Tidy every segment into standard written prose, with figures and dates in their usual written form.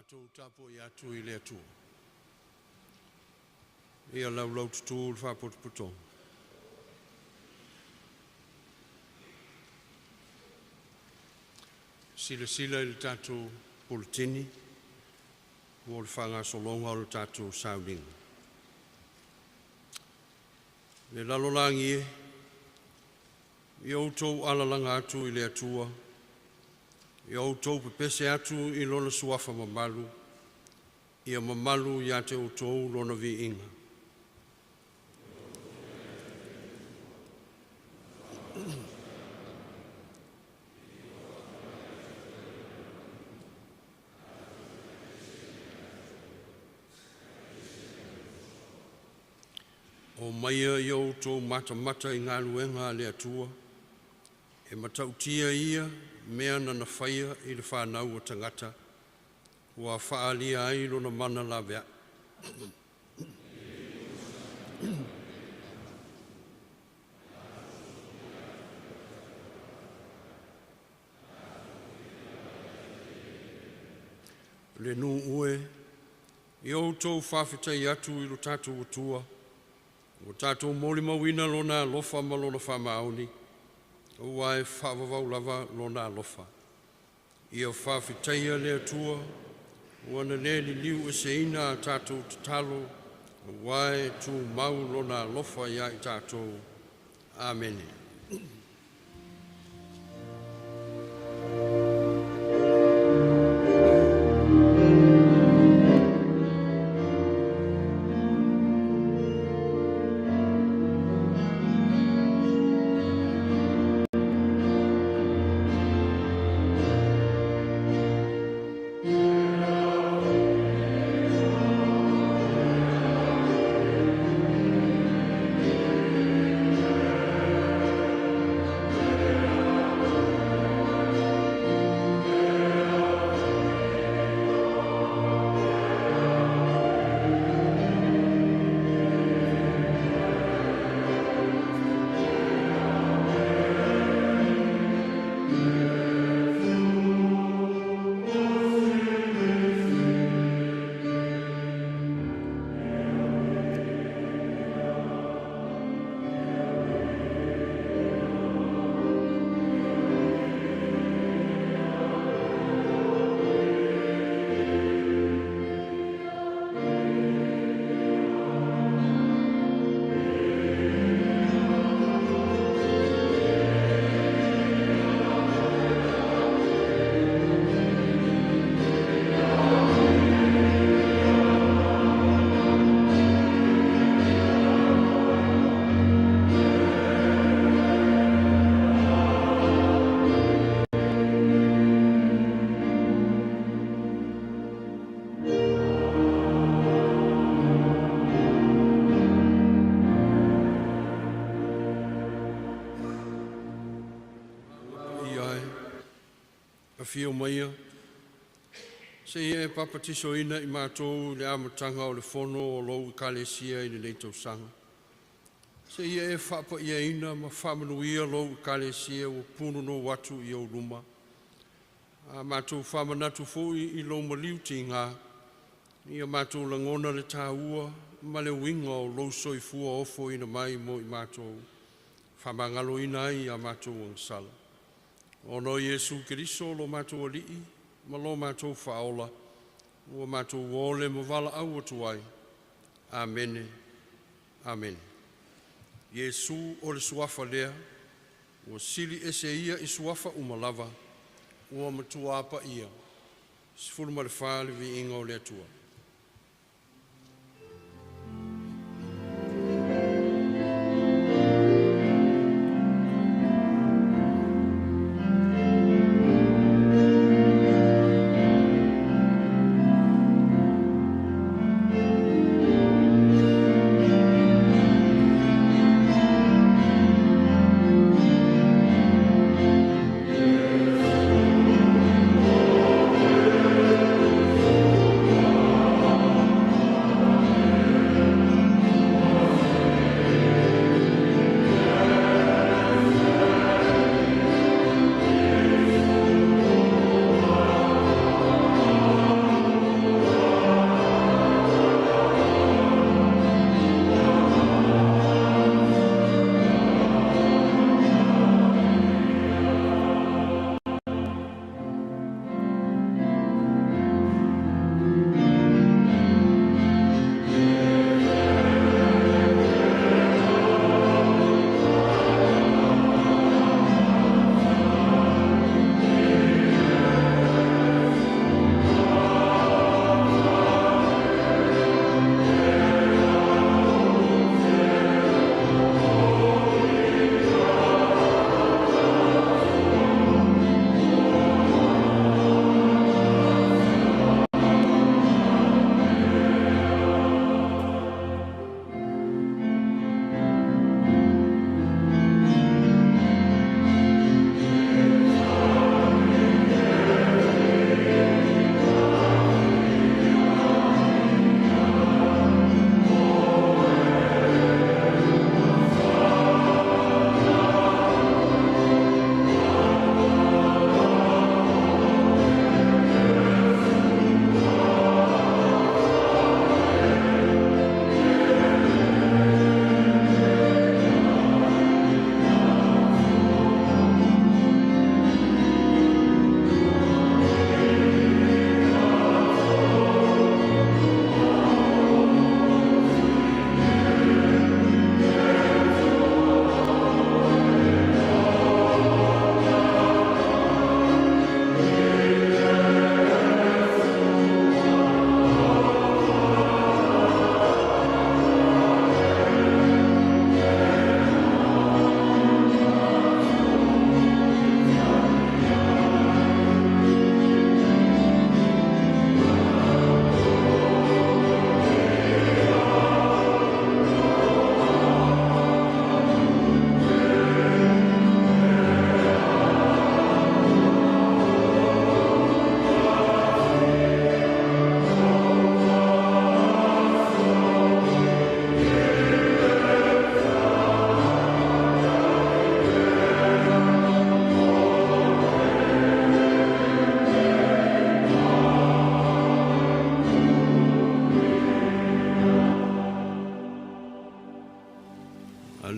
Tātou tapo I atu I le atua. Ia lau tutu le whapotopoto. Sila I le tātou politini, o le whangasolonga o le tātou Sauniga. Le lalolangi I outou alalanga atu I le atua, I outou pepese atu I lona suafa mamalu, ia mamalu ia te outou lona vi inga. O maia I outou mata I ngā luenga le atua, e matautia ia mea na whaia I le whanau o tangata, ua whaalia ai lona mana la vea. Le nu ue, I outou whawhitai atu I lo tātou utua, o tātou moli mawina lona lofa ma lona whamaoni, ua e whaavavau lava lona alofa. Ia whawhitaia le atua, ua na leli liu e se ina a tātou tatalo, ua e tu mau lona alofa ia I tātou. Amen. Fio maia, se ia e papatiso ina I mātou le amatanga o le fono o lou I kalesia I le leitau sanga. Se ia e whapa ia ina ma whamanuia lou I kalesia o puno no watu I au luma. A mātou whamanatu fōi I lou maliu ti ngā. Ia mātou langona le tāua, ma le winga o lou soifua ofo ina mai mo I mātou. Whamangalo ina ai a mātou ang sala. Ono Yesu Kiriso lo mātou alii, ma lo mātou whaola, ua mātou wole mo wala au atu ai. Amen. Amen. Yesu o le suafa lea, ua sili ese ia I suafa umalava, ua matuapa ia. Sifuru ma le whale vi inga o le atua.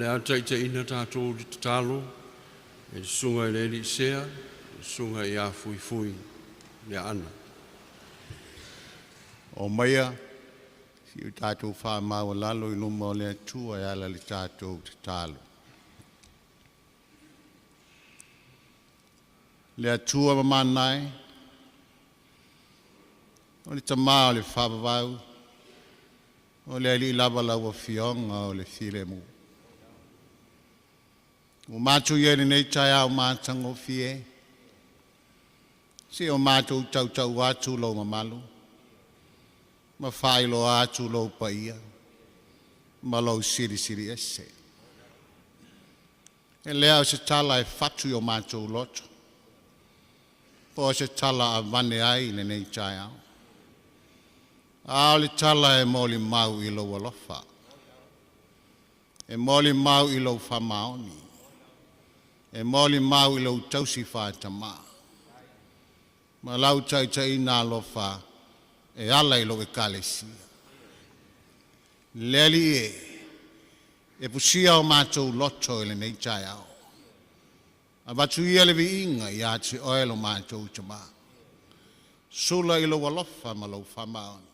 le ata i te ina tātou di tatalo, e sunga i le li sea, sunga i a fui fui, le ana. O maia, si u tātou wha maua lalo i luma o le atua e ala li tātou tatalo. Le atua mamanai, o le tamā o le whapawau, o le ali lava lawa fionga o le file mu. O mātou iere nei tai au mātango fie, si o mātou tau tau atu lau mamalu, ma whailo atu lau paia, ma lau siri siri ese. E lea o se tala e fatu o mātou loto, po se tala a vane ai le nei tai au. A le tala e moli mau i lau alofa, e moli mau i lau whamaoni, e moli mau i lau tausi whātama. Ma lau tai nā lofa e ala i lau e kālesia. Leli e pusia o mātou loto i le nei tai au. A batu ia le vi inga i ati oelo mātou tama. Sula i lau alofa ma lau whamaoni.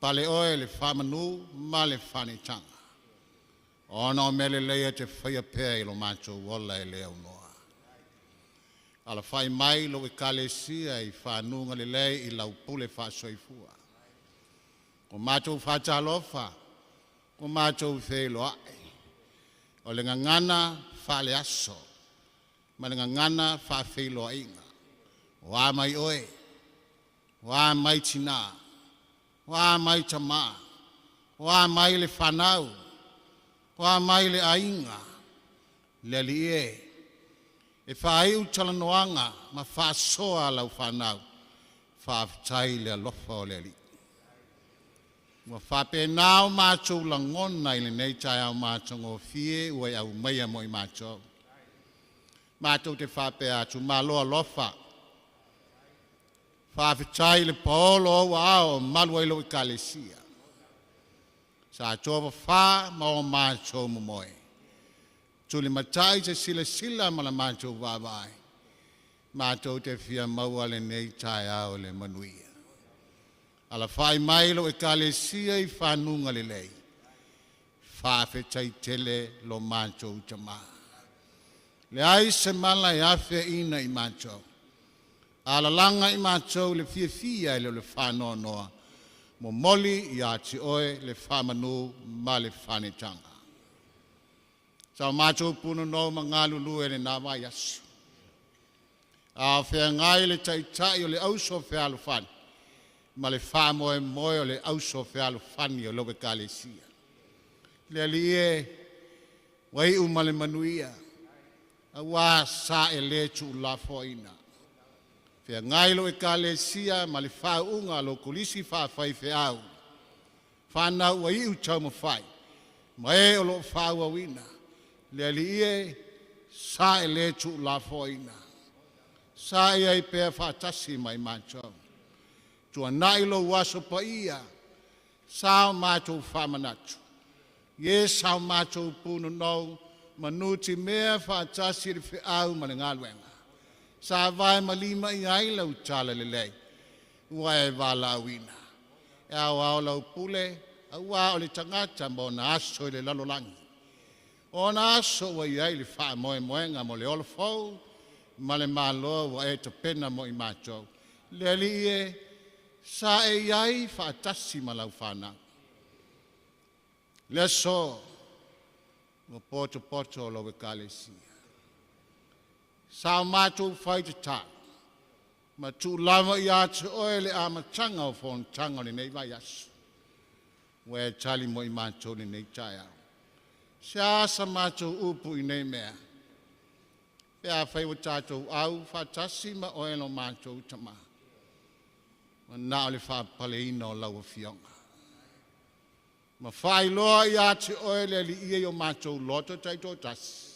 Pale oe le whamanu ma le whanitanga. Ona o mele leia te whaia pēr i lo mātou wola e leo noa. Ala whai mai lo e kālesia i whanunga le lei i lau pule whasoifua. Ko mātou whatalofa, ko mātou whelo ai. O le ngangana whale aso, ma le ngangana whawhelo ainga. Wā mai oe, wā mai tina, wā mai tama, wā mai le whanau, wā mai le ainga, le li e whae utalanoanga ma whasoa lau whanau, whaafitai le alofa o le li. Wa whape nao mātou langona i le nei tai au mātou ngō fie ua au meia mo i mātou. Mātou te whape atu māloa lofa, whaafitai le paolo o ao malua ilo i kālesia. Sa tōwa wha ma o mātou momoe. Tuli matai te sila ma la mātou wāwai. Mātou te whia maua le nei tai au le manuia. Ala whai mailo e kālesia i whanunga le lei. Whawhetai tele lo mātou tama. Le ai se mala e awhia ina i mātou. Ala langa i mātou le fia le whanoa noa. Mo moli i ati oe le whamanu ma le whanetanga. Sa mātou puno no mangalu lue le nā mai asu. A whea ngai le taitai o le auso whea alu whani. Ma le whamoe moe o le auso whea alu whani o lobe kālesia. Le ali wai uma le manuia. A wā sa e le tu la foina. Whea ngai lo e kālesia ma le whaunga lo kulisi whawhai wheau. Whanau wai u tau ma whai. Ma e o lo whaua wina. Le ali sa e le tu la foina. Sa e ai pēr whatasi mai mātou. Tua nai lo waso pa ia. Sa o mātou whamanatu. Ye sa o mātou puno nou. Manuti mea whatasi ri wheau ma le ngaluenga. Sa vai malima i ai lau tala le lei. Ua e wala wina. E au au lau pule. Au au le tangata mo na aso i le lalolangi. O na aso wa i ai le wha moe moenga mo le olofou. Ma le malo wa e to pena mo i mātou. Le li sa e iai whaatasi ma lau whanau. Le so, mo poto lo e kālesia. Sa o mātou whai te tā. Ma tū lava i atu oe le amatanga o whontanga le nei vai asu. Wa e tali mo i mātou le nei tai au. Se asa mātou upu i nei mea. Pea whai o tātou au, whatasi ma oe lo mātou tama. Ma nā le whapale ina o lau a fionga. Ma whai loa i ati oe le li ia o mātou loto taito tasi.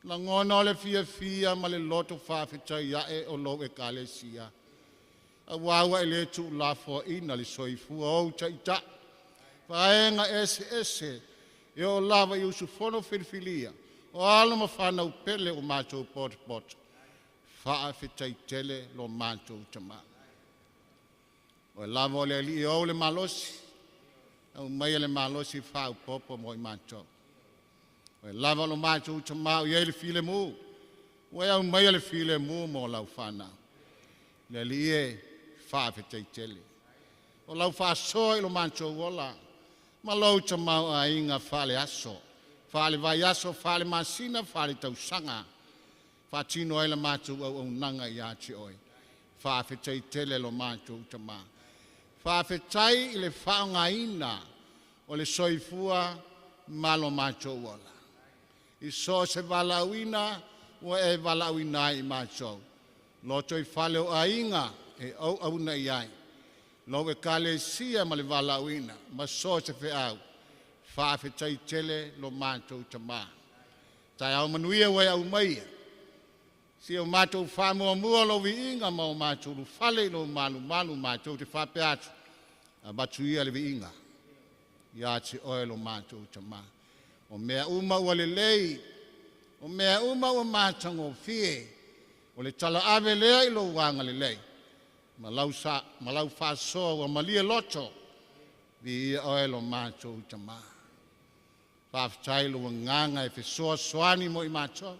La ngona o le fia ma le loto whawhitai iae o lo e kālesia. A wawa e le tu la fo ina le soifua o taita. Whaenga ese e o lava i usu fono whiriwhiria, o ala ma whanau pele o mātou pot. Wha whitai tele lo mātou tama. O lava o le li i o le malosi, au mai le malosi whau popo mo i mātou. O lava lo mātou tama o iei le while mu, o au mai le while mu mo lau whanau. Le li e wha whitai tele. O lau wha soi lo mātou wola, ma lau tama a inga wha le aso. Wha le vai aso, wha le masina, wha le tausanga. Wha tino ai le mātou au nanga i ati oi. Wha whitai tele lo mātou tama. Wha whitai i le whaonga ina o le soifua ma lo mātou wola. I so se walauina o e walauina i mātou. Loto i whale o a inga e au na iai. Lo e kale sia ma le walauina, ma so se whiau. Wha whitai tele lo mātou tama. Tai au manuia wai au maia. Si o mātou wha mua lo vi inga ma o mātou lu whale lo malu mātou te wha pe atu. A batu ia le vi inga. Ia te oe lo mātou tama. O mea uma ua le lei. O mea uma ua mātango fie. O le tala ave lea i lo wanga le lei. Ma lau wha soa ua malia loto. Vi ia oe lo mātou tama. Whaftai lo nganga e fesoa soani mo i mātou.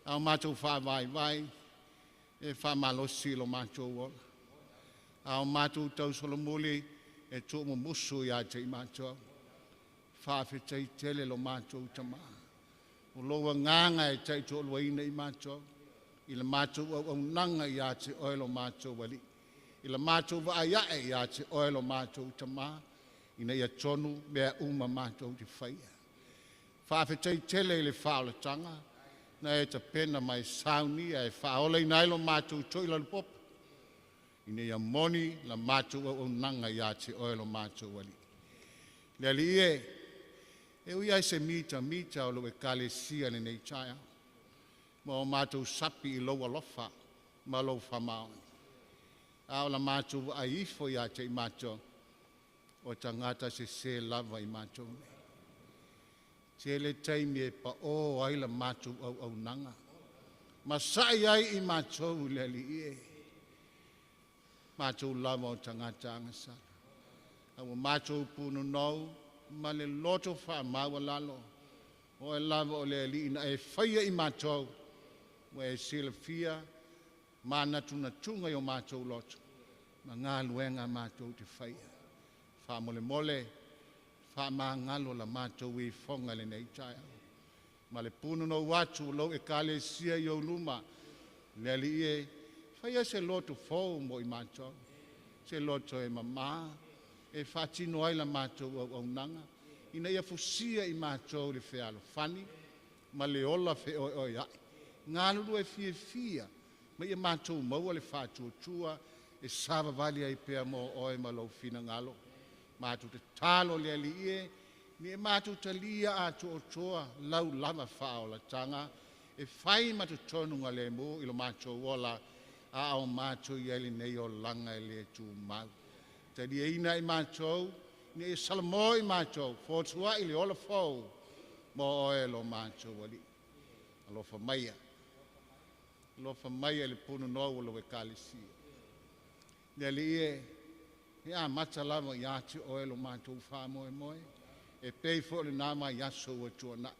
Au mātou wha vai, e wha malosi lo mātou wola. Au mātou tau solomuli e tō mo musu i ate i mātou. Wha whitai tele lo mātou tama. O loa nganga e tai tō luaina i mātou. I le mātou au nanga i ate oe lo mātou wali. I le mātou wa ayae i ate oe lo mātou tama. Ina ia tonu mea uma mātou te whaia. Wha whitai tele i le whaola tanga. Na e ta pena mai Sauniga e whaole i nailo mātou toi lalu popa. Ina ia moni la mātou au nanga i ate oe lo mātou wali. Lea li e ui ai se mita o lo e kale sia le nei taia. Ma o mātou sapi i loa lofa, ma lo whamao. Ao la mātou a ifo i ate i mātou, o tangata se lava i mātou nei. Te le taimi e pa o ai la mātou au nanga. Ma sai ai i mātou le li e. Mātou lava o tangata angasa. Au mātou punu nou, ma le loto wha maua lalo. O e lava o le li ina e whaia i mātou. Wa e sila fia, ma natuna tunga i o mātou loto. Ma ngā luenga mātou te whaia. Wha mole. Wha maa ngalo la mātou i whonga le nei taia. Ma le punu no watu lo e kale sia i o luma. Le li e, whaia se loto fōu mo i mātou. Se loto e mamā. E whatino ai la mātou au nanga. Ina ia fusia i mātou le whealo whani. Ma le ola whe oi ai. Ngā lulu e fia. Ma ia mātou maua le whātua. E sava vali ai pēr mo oi ma lau fina ngalo. Mātou te talo le li e, ni e mātou ta lia atu o toa, lau lama whao la tanga, e whai mātou tonunga le mo, ilo mātou wola, a au mātou i ele nei o langa e le tu mau. Ta di e ina i mātou, ni e salamo i mātou, fōtua i le ola fōu, mo oe lo mātou wali. Alofa maia. Alofa maia le punu nou lo e kalisia. Le li e, ia mata lava i ati oe lo mātou wha moe. E pei fo le nama i aso ua tuana.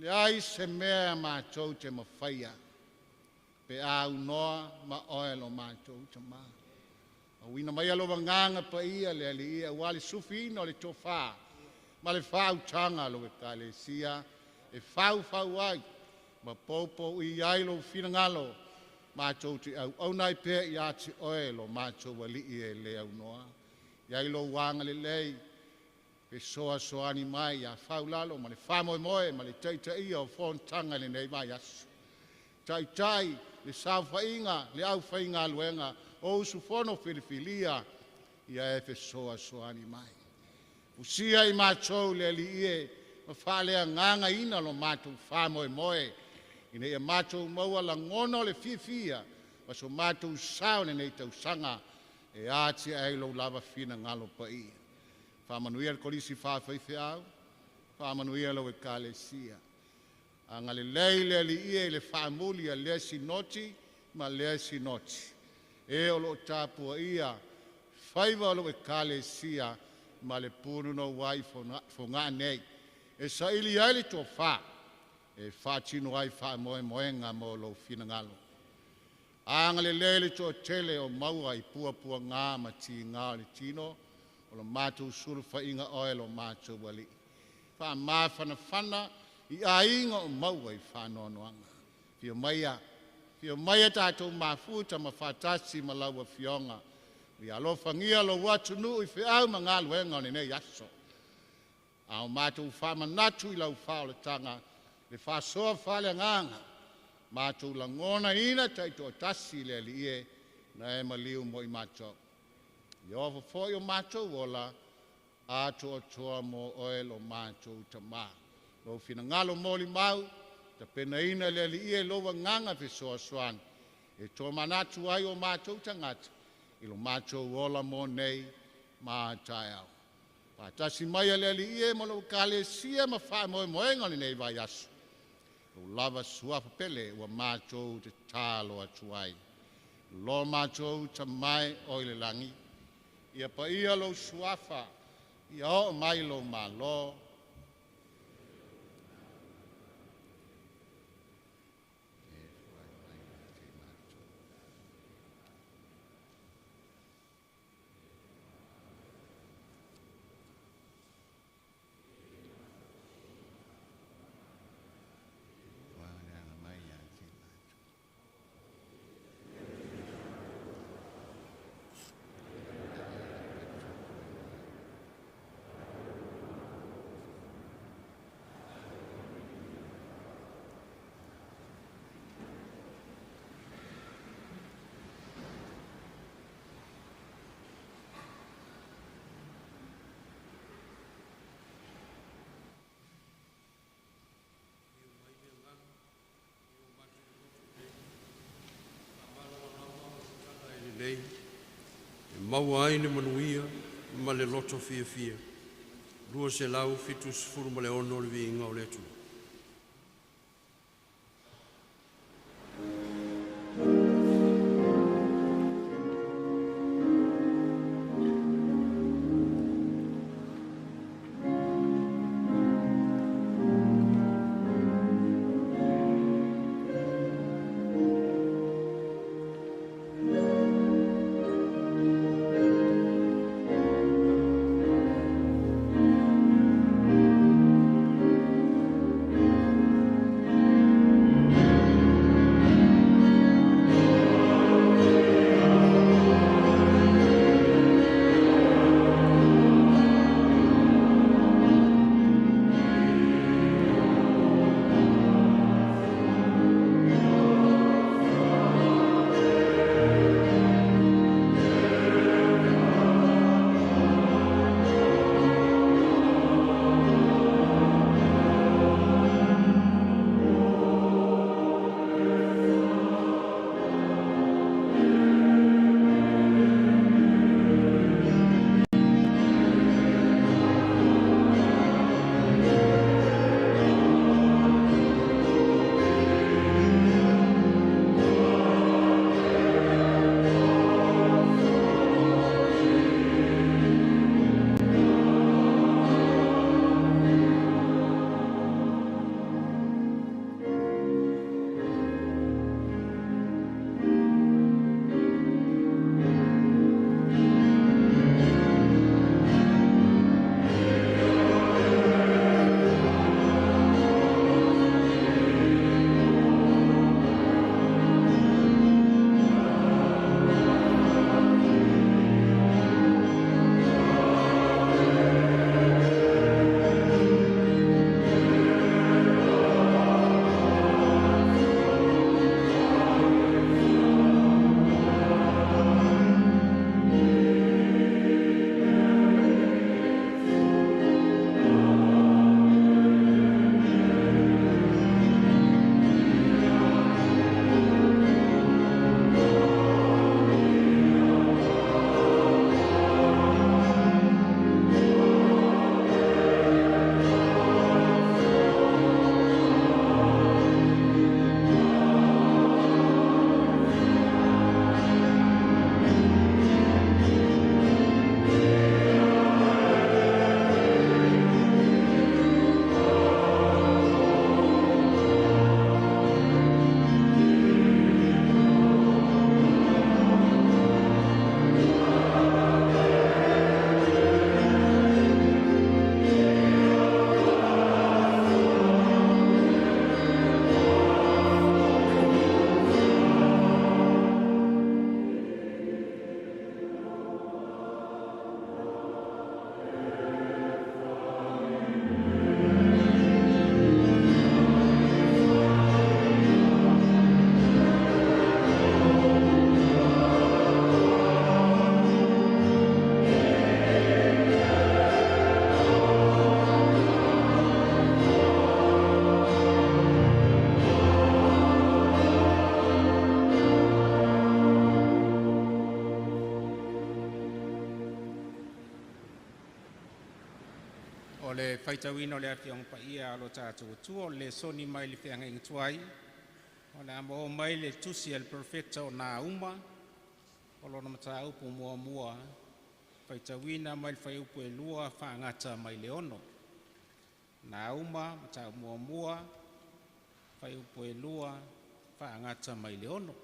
Le ai se mea mātou te mawhaia. Pe a unoa ma oe lo mātou te mā. A wina mai alo nganga pa ia le ali ia wale sufi ino le tofa. Ma le whau tanga lo e kale sia. E whau ai. Ma popo i ailo fina ngalo. Mātou te au nai pē i ati oe lo mātou wali i e le au noa. Iai lo wanga le lei, pe soani mai, ia whau lalo, ma le whamoe, ma le teitai o whontanga le nei mai asu. Tai, le sau whainga, le au whainga luenga, o usu whono whiriwhilia, ia e pe soani mai. Usia i mātou le li ie, ma whalea nganga ina lo mātou whamoe, ina ia mātou maua la ngono le fia, ma so mātou sao nei tau sanga, e ati ai lo lava fina ngalo pa ia. Whamanuia le kolisi whawhaiwhi au, whamanuia lo e kalesia. Angale leile li ie le whamuli a lea sinoti ma lea sinoti. E o lo tāpua ia whaiva lo e kalesia ma le punu no wai fo ngā nei. E sa ili aile tō wha. E whātino ai wha moe moenga mo lo finangalo. Angale lele tō tele o maua i pua ngā ma ti ngā le tino. O lo mātou suru whainga oe lo mātou wali. Wha mā whana i a inga o maua i whanoanoanga. Fio maia tātou mafuta ma whatasi ma laua fionga. I alofa ngia lo watu nu i whiau ma ngā luenga o nei aso. Ao mātou whamanatu i lau whao tanga. Le whasoa whale nganga. Mātou la ngona ina taito tasi le li e na e maliu mo i mātou. I ofa fōi o mātou wola ato toa mo oe lo mātou tamā. Lo fina ngalo moli mau, ta pena ina le li e lowa nganga fe soa soan. E tō manatu ai o mātou tangata, i lo mātou wola mo nei mātai au. Pātasi mai le li e mo lo kale sia ma wha moe moenga ni nei vai asu. Lo lava suafa pele ua mātou te tālo atuai. Lo mātou ta mai oile langi. Ia pa ia lo suafa, ia o mai lo malo. Nei, e maua ai le manuia, ma le loto fia fia. Rua se lau fitu sifuru ma le ono le vi inga o le tu. o le whaitawina o le awhiong pa ia alo tātou tua, o le soni mai le whianga inga tuai, o le amo mai le tusi al profeta o nā uma, o lona mata upu mua mua, whaitawina mai le whai upu e lua whaangata mai le ono. Nā uma, mata mua mua, whai upu e lua whaangata mai le ono.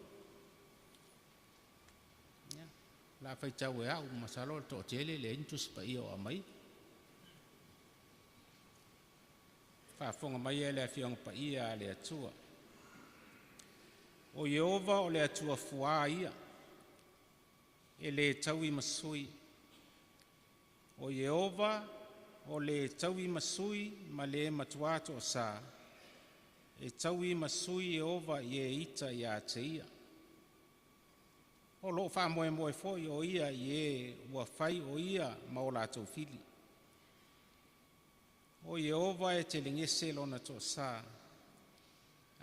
La whaitau e au masalo to tele le intus pa ia o amai. Whaafonga mai e le awhiong pa ia le atua. O Yehova o le atua fua ia, e le taui masui. O Yehova o le taui masui ma le matuato o sa. E taui masui Yehova i e ita ia te ia. O lo fa moe moe foi o ia i e ua fai o ia ma o lātou fili. O Yehova e te lingese lona to sa.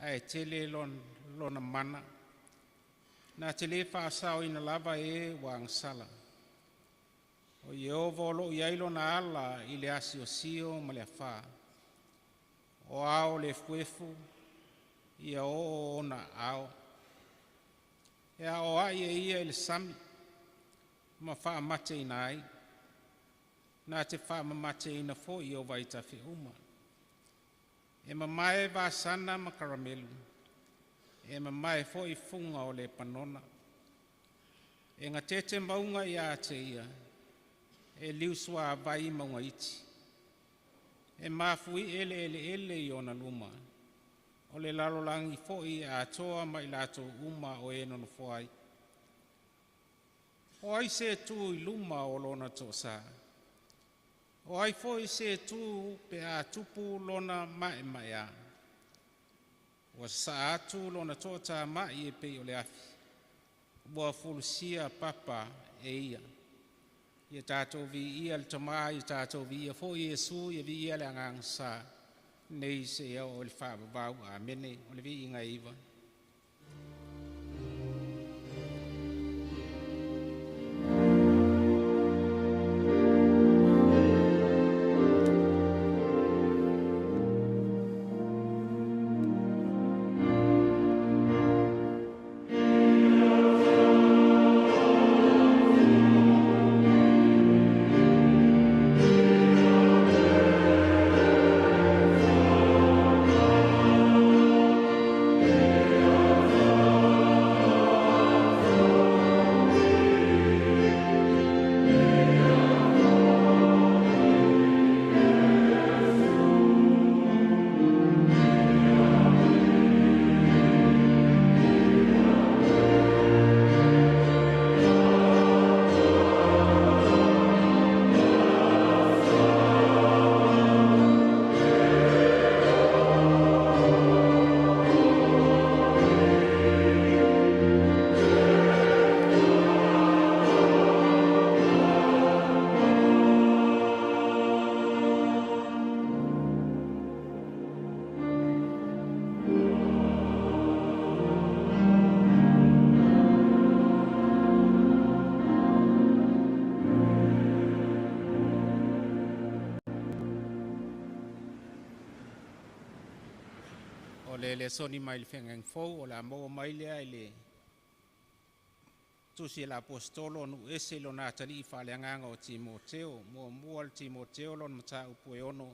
A e tele lona mana. Na te le whaasao ina lava e wang sala. O Yehova o lo iai lona ala i le asi o sio ma le wha. O ao le fuefu ia o ona ao. E a o ai e ia le sami, ma wha mate ina ai. Nā te wha mate ina fo i o waita whi uma. E ma mai vāsana ma karamelu. E ma mai fo i funga o le panona. E ngā tete maunga i a te ia. E liusua vai maunga iti. E mafui ele i ona luma. O le lalolangi foi a toa mai lato uma o e nono foai. O ai se tu i luma o lona to sa. O ai foi se tu pe a tupu lona mai a. O sa atu lona to ta mai e pe o le afi. Boa fulusia papa e ia. Ia tato vi ia le tama, ia tato vi ia foi Yesu, ia vi ia le angang sa. Nei se ia o le whaababau a mene o le vi inga iwa. Le soni mai le whengang fau o la mo mai lea le tusi la apostolo nu ese lo natali fa le nganga o Timoteo mo mual Timoteo lon mata upo e ono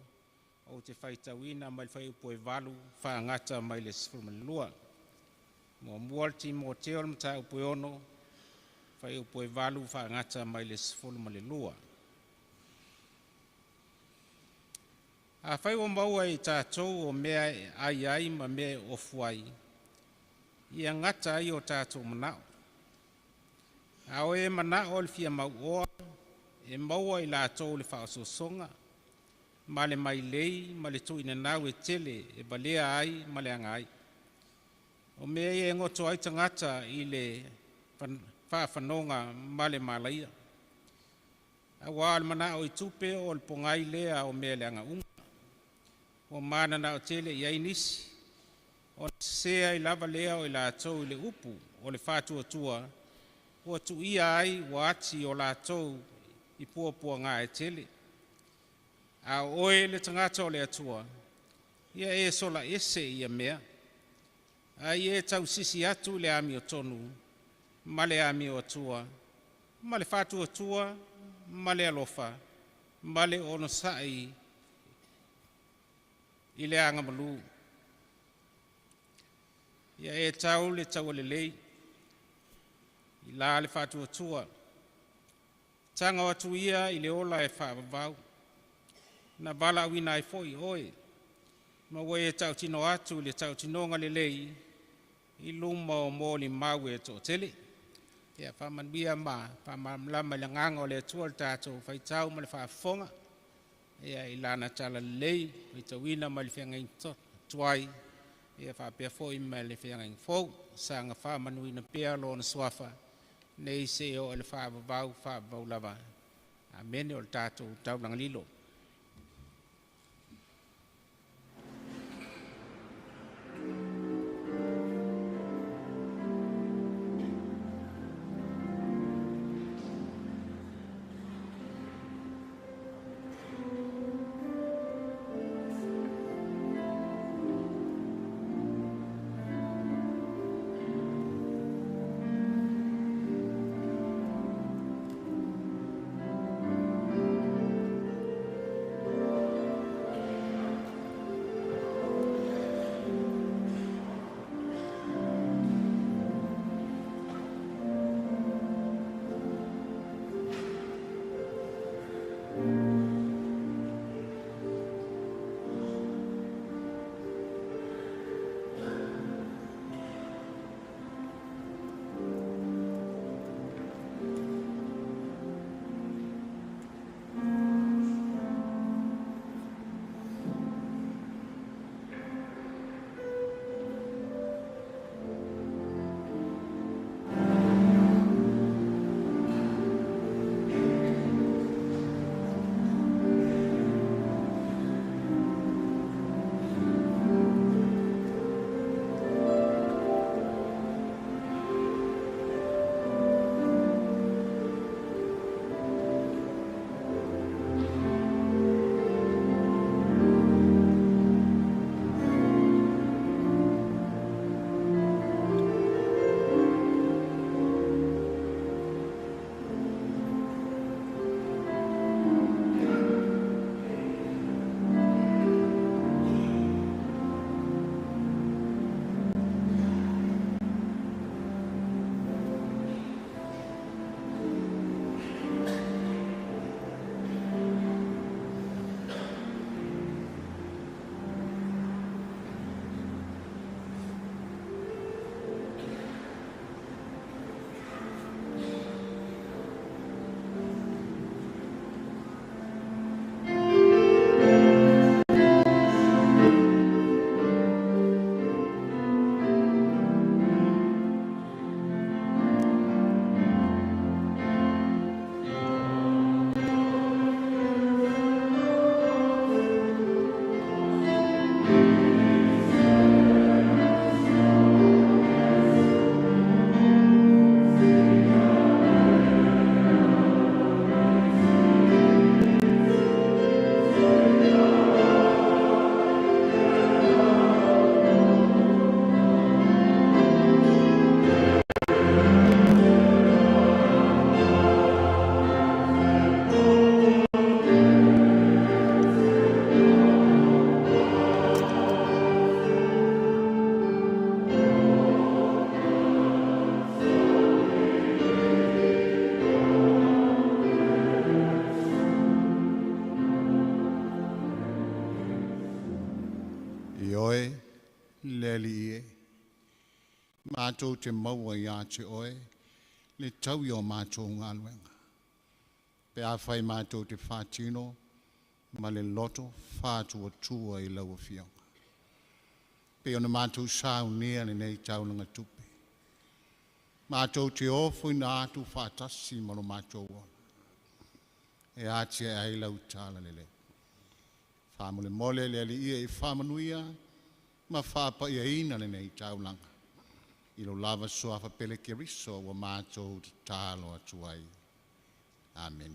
o te faitawina mai fai upo e valu fa ngata mai le sfulmalua mo mual Timoteo mata upo e ono fai upo e valu fa ngata mai le sfulmalua. A whai o maua i tātou o mea ai ma mea o fuai. Ia ngata ai o tātou manao. A o e manao le fia mau oa, e maua i lātou le whaososonga, ma le mai lei, ma le tuina nau e tele, e balea ai, ma le angai. O mea e ngoto ai tangata i le whaafanonga ma le malaia. A wā le manao i tupe o le pongai lea o mea le anga unga. O mana na o tele i nisi, o sea i lava lea o i lātou i le upu, o le whātua tua, o tu ia ai o ati o lātou i puapua ngā e tele. A oe le tangata o le atua. Ia e sola ese ia mea. A ie tau sisi atu le ami o tonu. Ma le ami o atua. Ma le fatu atua. Ma le alofa. Ma le ono sai. I le anga malu. Ia e tau le lei. I la le fatu atua. Tanga atu ia i le ola e whaavavau. Na bala wina e foi oe. Ma wai e tau tino atu le tau tinonga le lei. I luma o mōli mau e tō tele. Ia whamanbia ma. Whamamlama le nganga o le atua le tātou. Whaitau ma le whaafonga. Ia i lana tala le lei. Waitawina ma le whiangain tuai. Ia whaapea foi ma le whiangain fau. Sanga whamanuina pia lo na swafa. Nei se o le whaavavau lava. Amen o le tātou taunanga lilo. Mātou te maua ia te oe, le tau i o mātou ngā luenga. Pe a whai mātou te whātino, ma le loto whātua tua i lau whionga. Pe ona mātou saunia le nei taunanga tupe. Mātou te ofu i nā atu whātasi mano mātou ona. E ātia ai lau tāla lele. Whāmule mole le ali ia i whāmanuia, ma whāpa ia ina le nei taunanga. I lo lava soafa pele ke riso wa mātou te tālo atuai. Amen.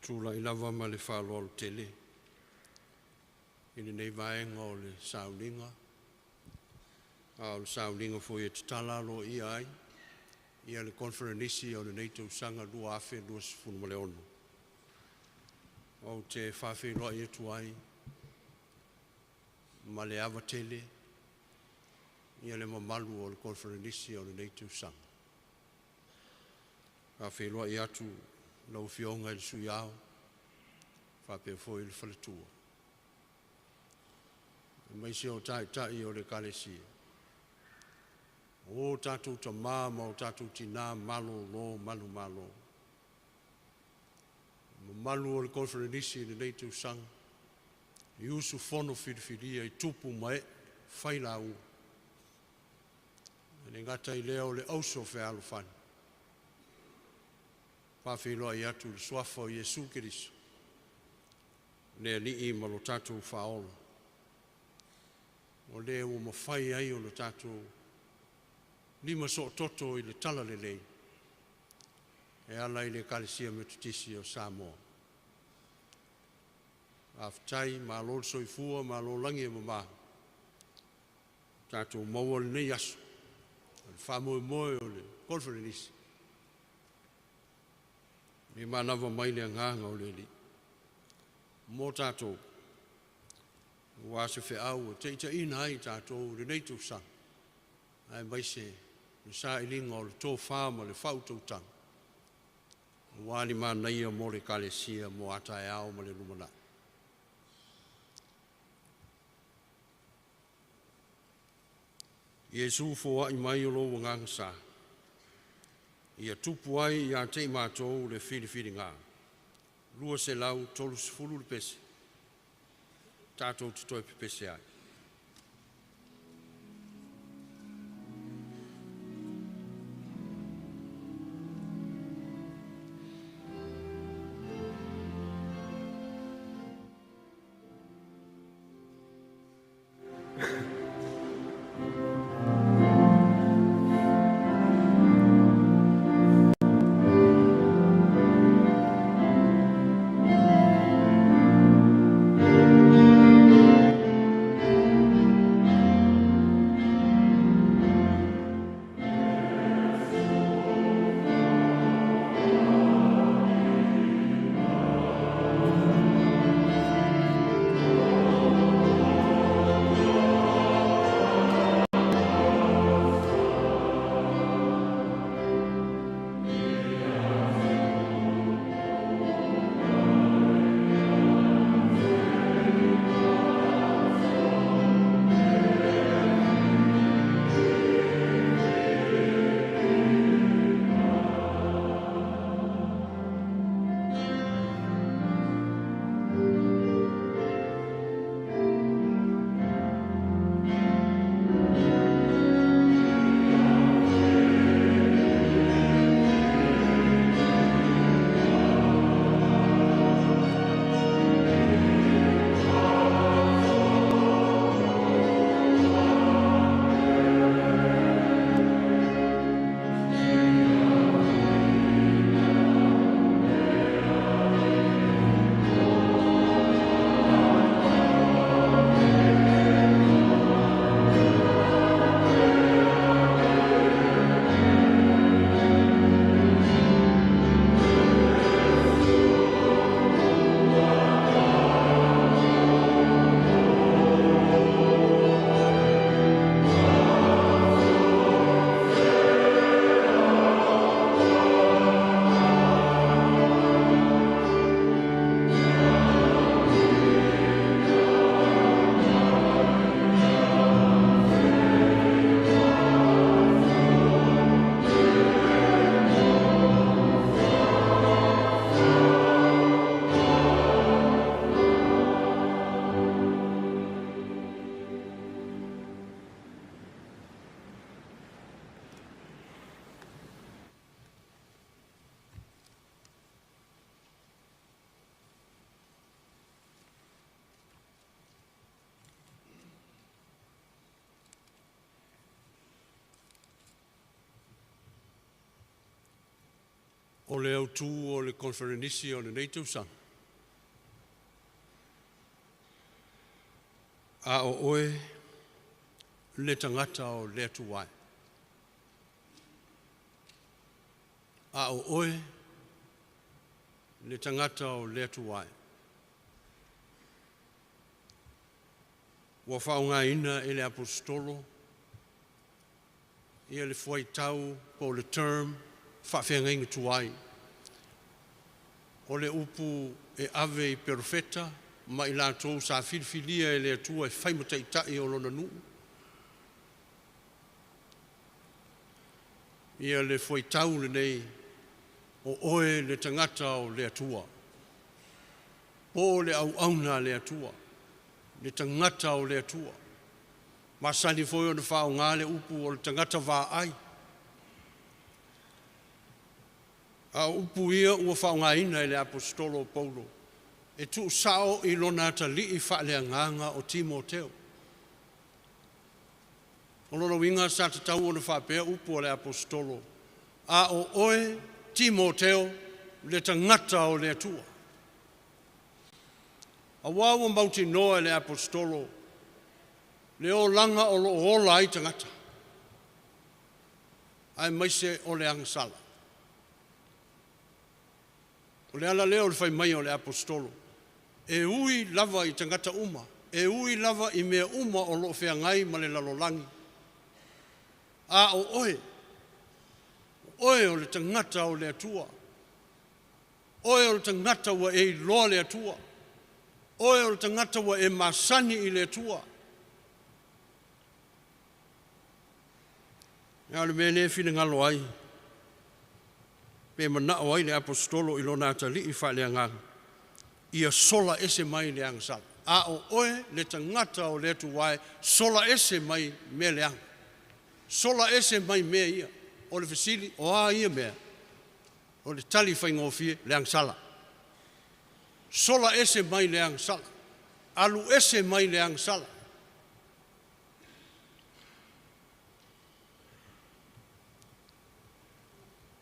tūla i lava ma le whāloa o tele. Ine nei vaenga o le Sauniga. O le Sauniga fo e tala lo i ai. Ia le Koneferenisi o le nei tausanga lua afe lua sifunu ma le ono. O te whawhi loa i atu ai. Ma le awa tele. Ia le mamalu o le Koneferenisi o le nei tausanga. Whawhi loa i atu lau fionga i le sui au. Whapea fo i le whaletua. Mai se o tai o le kalesia. O tātou ta māma o tātou tina malo lo malu malo. Malu o le Koneferenisi le nei tausanga. I usu fono whiriwhiria i tupu mai whaila u. Ne ngata i leo le auso whe alofani. Whawhiloa i atu le swafa o Iesu Kiriso. Lea ni i malo tātou whaola. O lea o mawhai ai o le tātou lima so toto i le tala le lei. E ala i le kalesia metutisi o Samoa. Aftai, ma lo soifua, ma lo langi e mama. Tātou maua le nei aso. Le whamoe moe o le Koneferenisi. Me manawa mai le nganga o le li. Mō tātou. Wase whi au, te ita ina ai tātou le nei tausanga. Ai mai se, le sa ilinga o le tō whāma le whautou tanga. Wāli mā naia mō le kalesia mō atai au ma le lumana. Iesu fōa i mai o lo nganga sa. Ia tupu ai ia te mātou le whiri ngā. Lua se lau tolu sifuru le pese. Tātou tutoi pepese ai. o le autu o le Koneferenisi o le nei tausanga. A o oe le tangata o le atuai. A o oe le tangata o le atuai. Wa whaunga ina e le apostolo, ia le fuai tau po le term, whawhenga inga tuai. O le upu e ave i perfeta, ma i lātou sa filfilia e le atua e whaimata i tai o lona nuu. Ia le fuai tau le nei, o oe le tangata o le atua. Po le au auna le atua. Le tangata o le atua. Masani foi o na whao ngā le upu o le tangata wā ai. A upu ia ua whao ngā ina e le apostolo Paulo. E tu sao i lona ta li i wha lea nganga o Timoteo. O lona winga sa te tau o na whapea upu o le apostolo. A o oe Timoteo le tangata o le atua. A wawa mauti noa le apostolo, le o langa o lo ola i tangata. Ai maise o le angasala. O le ala leo le fai mai o le apostolo. E ui lava i tangata uma. E ui lava i mea uma o lo fea ngai ma le lalolangi. A o oe. Oe o le tangata o le atua. Oe o le tangata wa e loa le atua. Oe o le tangata wa e masani i le atua. Ia le mene fina ngalo ai. Pe mana o ai le apostolo i lona atali i wha lea nganga. Ia sola ese mai le angasala. A o oe le tangata o le atuai, sola ese mai me le anga. Sola ese mai mea ia. O le fasili, o a ia mea. O le tali whaingofie le angasala. Sola ese mai le angasala. Alu ese mai le angasala.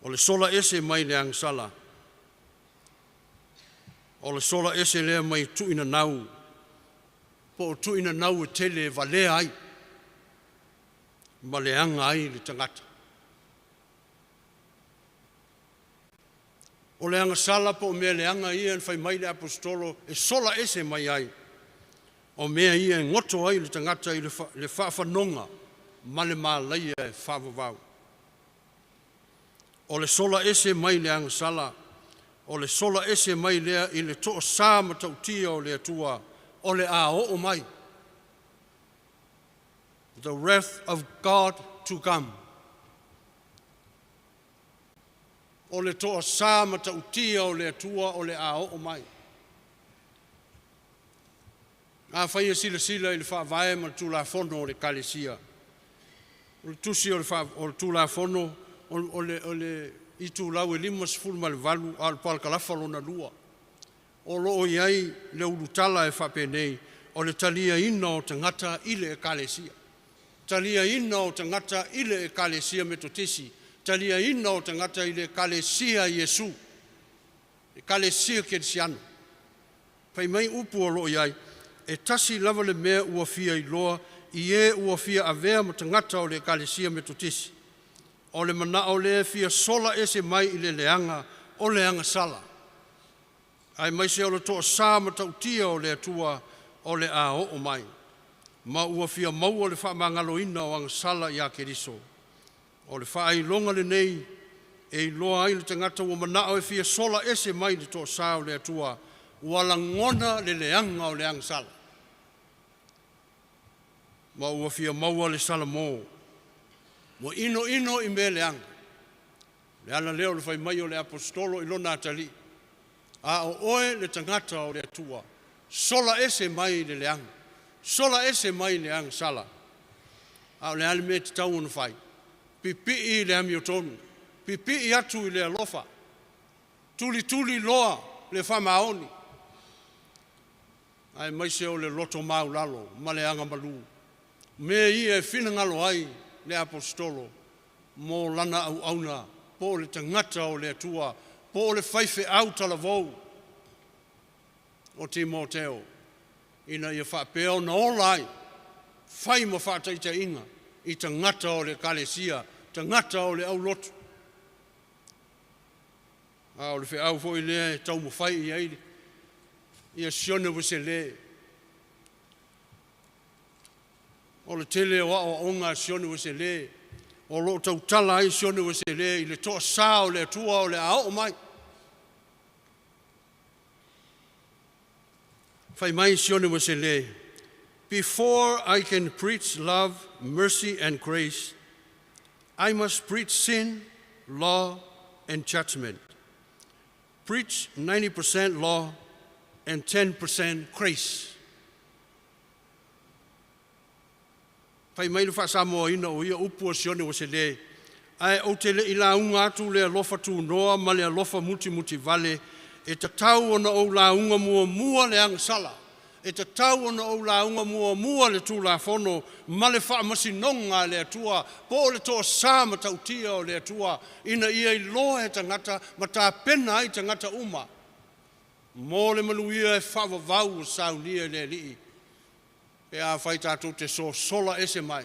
O le sola ese mai le angasala. O le sola ese lea mai tuina nau. Po tuina nau e tele valea ai. Ma le anga ai le tangata. O le angasala po mea le anga ia fai mai le apostolo e sola ese mai ai. O mea ia e ngoto ai le tangata i le whaafanonga ma le mālaia e whaavavau. O le sola ese mai le angasala, o le sola ese mai lea i le toa sā matautia o le atua, o le a o mai. The wrath of God to come. O le toa sā matautia o le atua, o le a o mai. A whaia sila i le whaavae ma tūla whono o le kalesia. O le tusi o le tūla whono, o le i tūlau e lima sifuru ma le valu a le palakalafa lona lua. O loo iai le urutala e whapenei, o le talia ina o tangata ile e kalesia. Talia ina o tangata ile e kalesia metotesi. Talia ina o tangata ile e kalesia Yesu. E kalesia kerisiano. Pai mai upu o loo iai, e tasi lava le mea ua fia i loa, i e ua fia avea ma tangata o le kalesia metotesi. O le mana o le fia sola ese mai i le leanga, o le anga sala. Ai mai se o le toa sā matautia o le atua, o le a o mai. Ma ua fia mau o le wha mangalo ina o anga sala i a keriso. O le wha ai longa le nei, e i loa ai le tangata ua mana o e fia sola ese mai le toa sā o le atua, ua langona le leanga o le anga sala. Ma ua fia mau o le sala mo. Mo ino i me leanga. Le ana leo le fai mai o le apostolo i lona atali. A o oe le tangata o le atua. Sola ese mai le leanga. Sola ese mai le anga sala. A o le ale me te tau ona fai. Pipi i le ami o tonu. Pipi i atu i le alofa. Tuli loa le whamaoni. Ai mai se o le loto mau lalo. Ma le anga malu. Me i e fina ngalo ai. Le apostolo mo lana au auna po le tangata o le atua po o le whaife au tala vau o Timoteo. Ina ia whapeo na olai, whai ma whataita inga, i ta ngata o le kalesia, ta ngata o le au lotu. O le whi au fo i lea, tau mo whai i aile, ia sione wase le. O le tele o o onga sione wase le, o lo tau tala ai sione wase le, i le toa sa o le atua o le ao mai. Whai mai sione wase le, before I can preach love, mercy and grace, I must preach sin, law and judgment. Preach 90% law and 10% grace. Whai mai le whaasamoa ina o ia upua sione wase le. Ai o te le ila unga atu le alofa tu noa ma le alofa muti vale. E ta tau ona o la unga mua le angsala. E ta tau ona o la unga mua le tu la fono. Ma le wha masinonga le atua. Po le toa sāma tautia o le atua. Ina ia i loa e tangata ma tā pena ai tangata uma. Mo le manuia e whaavavau o saunia le lii. E a whai tātou te so sola ese mai.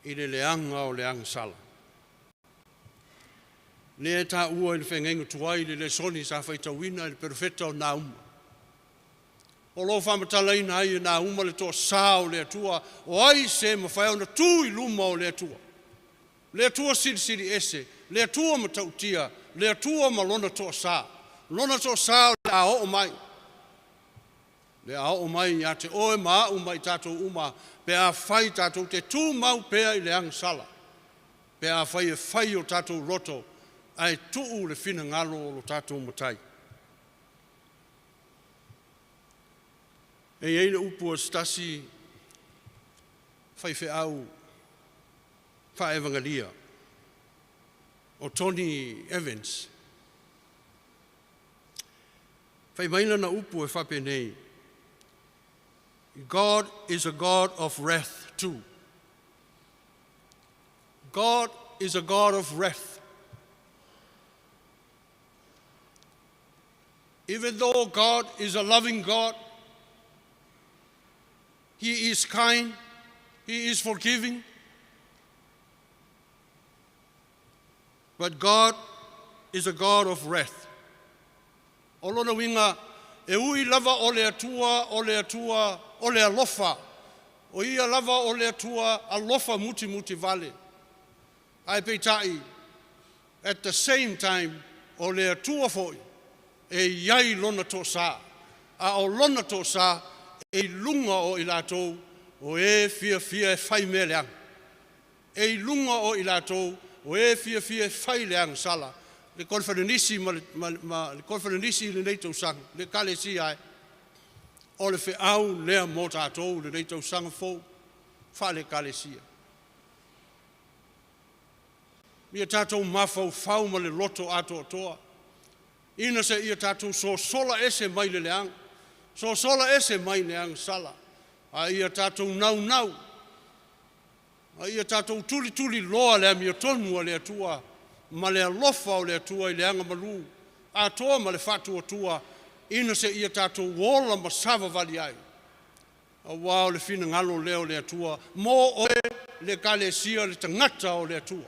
I le leanga o le angsala. Le tā ua i le whengengu tuai le soni sa whai tawina i le perfeta o nā uma. O lo whamatala ina ai nā uma le toa sā o le atua. O ai se ma whai ona tū i luma o le atua. Le atua siri ese. Le atua ma tautia. Le atua ma lona toa sā. Lona toa sā o le a o mai. Le a o mai ia te oe maa umai tātou uma. Pe a whai tātou te tū mau pea i le angsala. Pe a whai e whai o tātou roto. Ai tuu le whina ngalo o lo tātou matai. E eile upua stasi whai whi au wha evangalia o Tony Evans. Whai maila na upu e whape nei. God is a God of wrath too. God is a God of wrath. Even though God is a loving God, He is kind, He is forgiving, but God is a God of wrath. Olona winga, e ui lava o le atua, o le alofa. O ia lava o le atua, alofa muti vale. Ai peitai, at the same time, o le atua foi, e iai lona tō sā. A o lona tō sā, e lunga o i lātou, o e fia e whai mea leang. E lunga o i lātou, o e fia e whai leang sala. Le Koneferenisi le Koneferenisi le nei tau sang, le kale si ai. O le whi au lea mō tātou, le nei tau sanga fōu, wha le kale si ai. Ia tātou mawhau whau ma le loto ato toa. Ina se ia tātou so sola ese mai le leang. So sola ese mai leang sala. A ia tātou nau. A ia tātou tuli loa lea mia tonua lea tua. Ma le alofa o le atua i leanga malu. A toa ma le whatua tua. Ina se ia tātou wola ma sava vali ai. A wao le fina ngalo leo le atua. Mo oe le kale sia le tangata o le atua.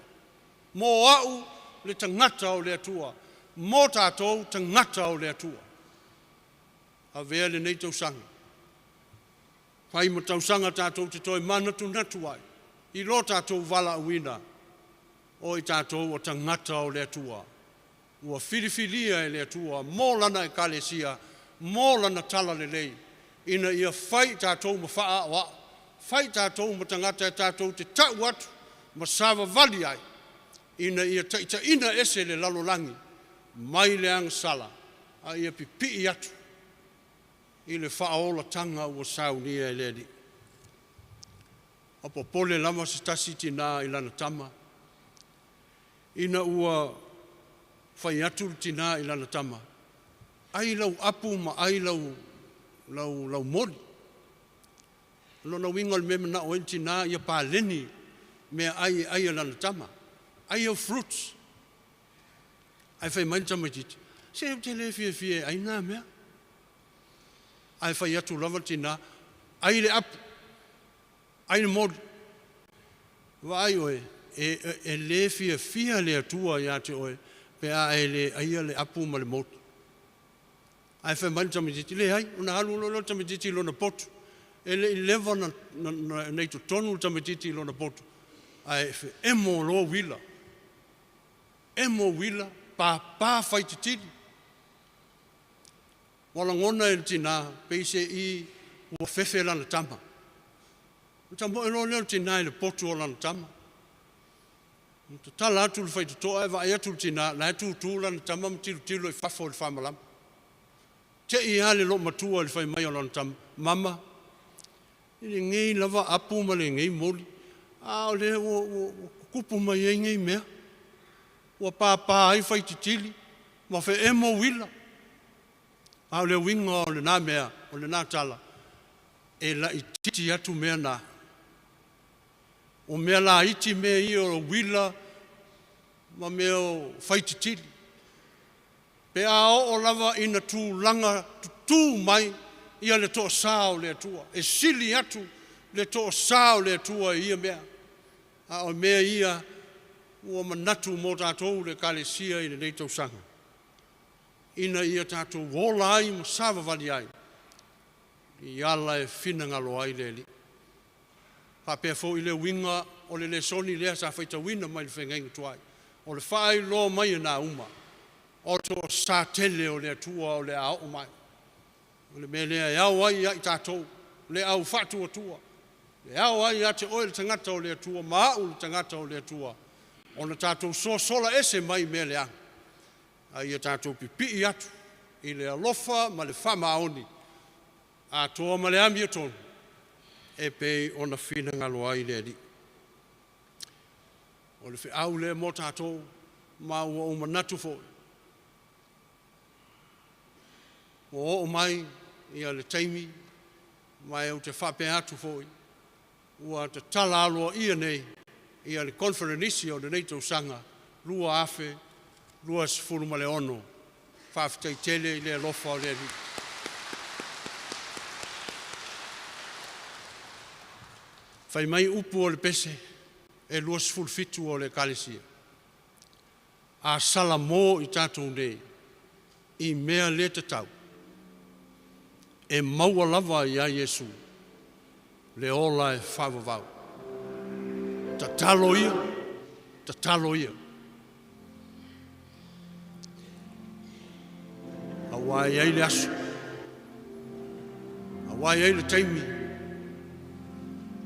Mo au le tangata o le atua. Mo tātou tangata o le atua. A vea le nei tau sanga. Pai ma tau sanga tātou te toi manatu natu ai. I lo tātou vala uina. O i tātou o tangata o le atua. Ua filifilia e le atua. Mō lana e kalesia. Mō lana tala le lei. Ina ia whai tātou ma wha wa. Whai tātou ma tangata e tātou te tau atu. Ma sava vali ai. Ina ia taita ina ese le lalolangi. Mai leang sala. A ia pipi atu. I le whaola tanga ua saunia e ledi. Apo pole lama se tasi tina i lana tama. Ina ua whai atu tina i lana tama. Ai lau apu ma ai lau mori. Lona winga le mema na o tina ia pāleni mea ai lana tama. Ai au fruits. Ai whai mai tamatiti. Se te le fie ai nā mea. Ai whai atu lava tina. Ai le apu. Ai le modi. Vai oe. E le fia le atua ia te oe. Pea ai le apu ma le modi. Ai whai mai tamatiti. Le hai. Una halu lo tamatiti lo na potu. E le 11 nei to tonu tamatiti lo na potu. Ai emo lo wila. Emo wila. Pa whaititiri. Wala ngona e tina, peise I ua whewhe lana tama. Uta mo e lo leo tina e le potu o lana tama. Uta tala atu le whaitutoa e wa ai atu le tina, la atu tu lana tama mtilu e whafo le whamalama. Te I hale lo matua le whai mai o lana tama. Mama, ile ngei lava apu ma le ngei moli. O le kupu mai e ngei mea. Ua pāpā ai whaititili, ma whe emo wila. Au le winga o le nā mea, o le nā tala, e la I titi atu mea nā. O mea la iti mea I o wila, ma mea o whaititili. Pe a o lava ina tū langa tū mai, ia le toa sāo le atua. E sili atu le toa sāo le atua ia mea. A o mea ia, ua manatu mo tātou le kalesia I le nei tausanga. Ina ia tātou wola ai mo sāwa wali ai. I ala e whinangalo ai le li. Pāpea fo I le winga o le soni lea sa whaita wina mai le whengenga tuai. O le whaai lo mai nā uma. O to sā tele o le atua o le ao mai. O le mea lea e au ai I tātou. Le au whatu atua. Le au ai ate oe le tangata o le atua. Maau le tangata o le atua. O na tātou sola ese mai mea lea. A ia tātou pipi atu. I le alofa ma le whamaoni. A toa ma le ami atonu. E pei o na whina ngalo ai le li. O le au le mo tātou. Ma ua o manatu fo. O mai. Ia le taimi. Mai au te whape atu fo. Ua te tala aloa ia nei. Ia le Koneferenisi o le nei tausanga, lua afe, lua sifuru ma le ono, whaafitai tele I le alofa o le ali. Whai mai upu o le pese, e lua sifuru fitu o le kalesia. A sala mō I tātou nei, I mea le tatau. E maua lava I a Yesu, le ola e whavavau. Ta talo ia. Awai ai le asu. Awai ai le taimi.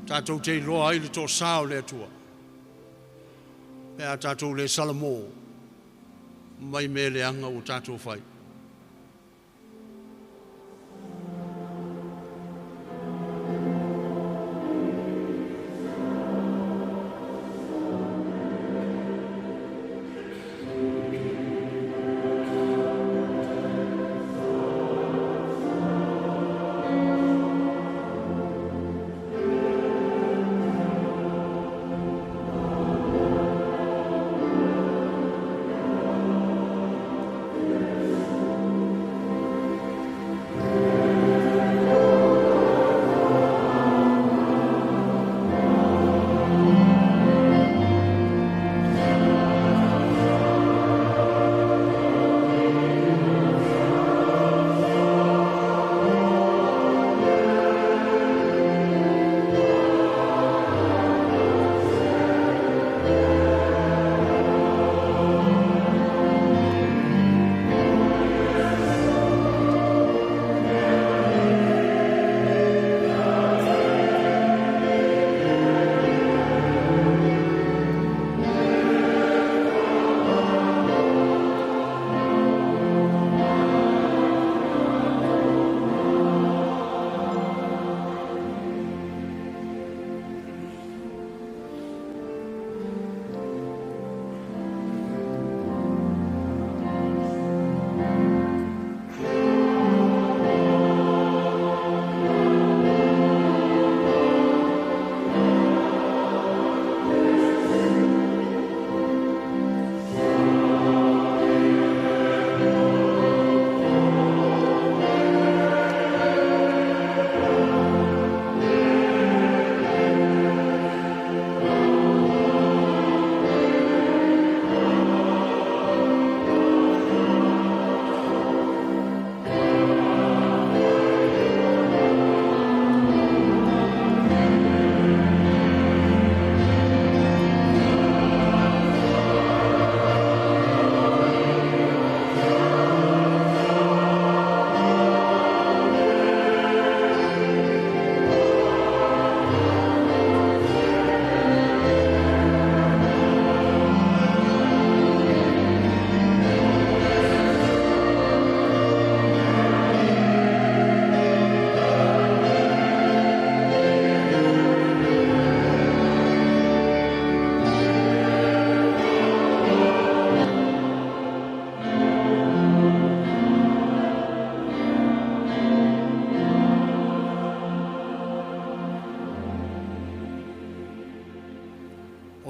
Tātou te loa ai le tō sāo le atua. Pea tātou le salamo. Mai me le anga o tātou whai.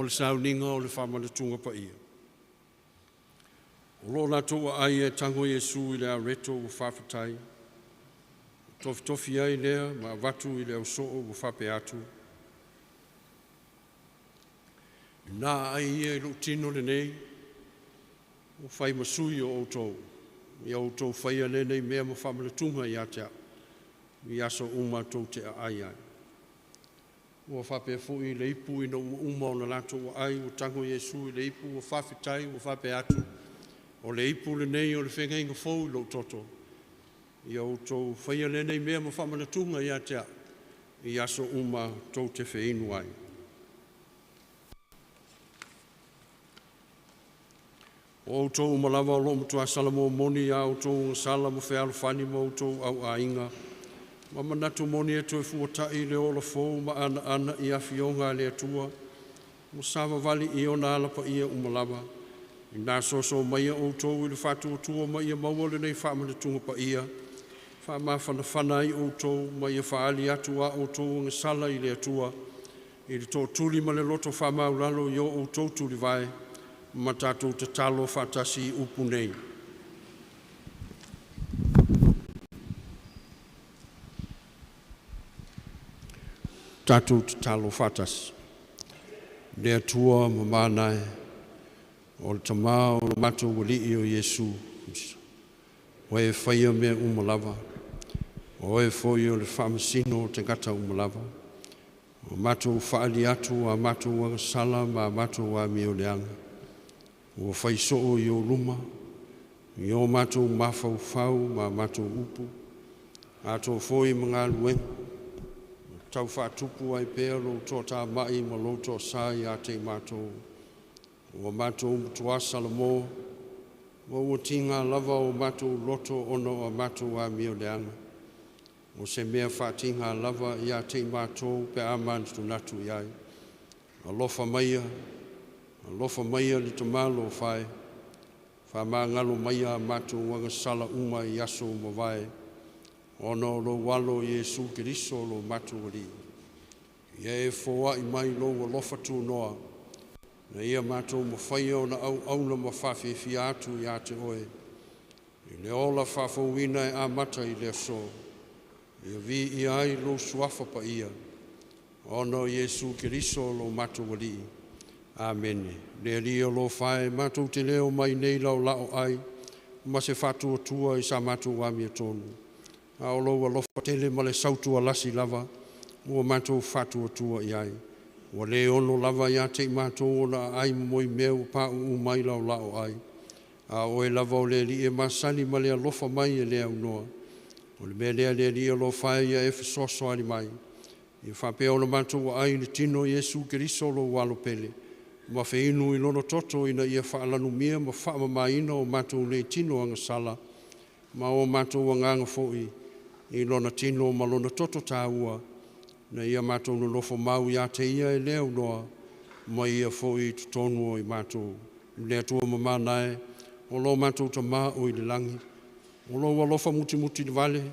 le sauninga o le whamanatunga pa ia. O lo na toa ai e tango Iesu i le areto o whawhatai. Tofi ai lea ma watu i le au soo o whape atu. Nā ai ia i lo tino le nei, o whai masui o outou. I outou whaia le nei mea ma whamanatunga i atea. I aso uma tau te ai ai. Ua whape fui le ipu i no uma o na lato o ai, o tango Iesu i le ipu o whawhitai, o whape atu. O le ipu le nei o le whenga inga fau lo toto. I outou whaia le nei mea ma whamanatunga i atea. I aso uma tau te wheinu ai. O outou umalawa o lo mutua salamo moni a outou sala mo whea alufani mo outou au a inga. Ma manatu moni e tue fuatai le ola fōu ma ana i awhionga le atua. Mo sawa vali i ona alapa ia umalawa. I nā soso mai outou i le whatu o tua mai ia maua le nei whamanatunga pa ia. Whamawhana whana i outou mai ia whaali atu a outou nge sala i le atua. I le tō tuli ma le loto whamaulalo i o outou tuli vai. Ma tātou te talo whatasi upu nei. Tātou te talo whatasi. Le atua ma mānai. O le tamā o le matou wali i o Iesu. O e whaia mea umalawa. O e whoi o le whamasino o te gata umalawa. O matou whaali atu a matou wangasala ma matou wa mio leanga. O whaisoo i o luma. I o matou mawhau whau ma matou upu. Ato whoi mga luenga. Tau whātupu ai pēr lo tō tā mai ma lo tō sāi a te mātou. O mātou mutua salamo, o tinga lava o mātou loto ono a mātou a mio leanga. O se mea whātinga lava i a te mātou pe aman tu natu iai. A lofa maia li te malo whai. Wha mā ngalo maia mātou wanga sala uma i aso mawai. Ono lo walo Iesu Kiriso lo matuari. Ia e fōa i mai lo wa lofa tū noa. Na ia mātou mawhaia o na au na mawhawhi atu i ate oe. I le ola whawhauina e amata i le so. Ia vi i ai lo suafa pa ia. Ono Iesu Kiriso lo matuari. Amen. Le lia lo whae mātou te leo mai nei lau lao ai. Ma se whatua tua i sa mātou wami tonu. A o loa lofa tele ma le sautua lasi lava, ua mātou whatua tua i ai. Ua le ono lava ia te mātou o na ai moi meu pa u mai lau lao ai. A o e lava o le li e masani ma le alofa mai e le au noa. O le mea lea le li e lo whae ia e fisoso ali mai. I whapea o na mātou ai ni tino Iesu Kiriso lo walo pele. Ma fe inu i lono toto ina ia whaalanu mia ma whaama ina o mātou le tino anga sala. Ma o mātou wanganga fōi. I lona tino ma lona toto tāua, na ia mātou no lofo mau ia te ia e leo noa, ma ia fōi tutonu o i mātou. Lea tua ma mānae, o lo mātou ta mā o i le langi. O lo walofa muti le vale,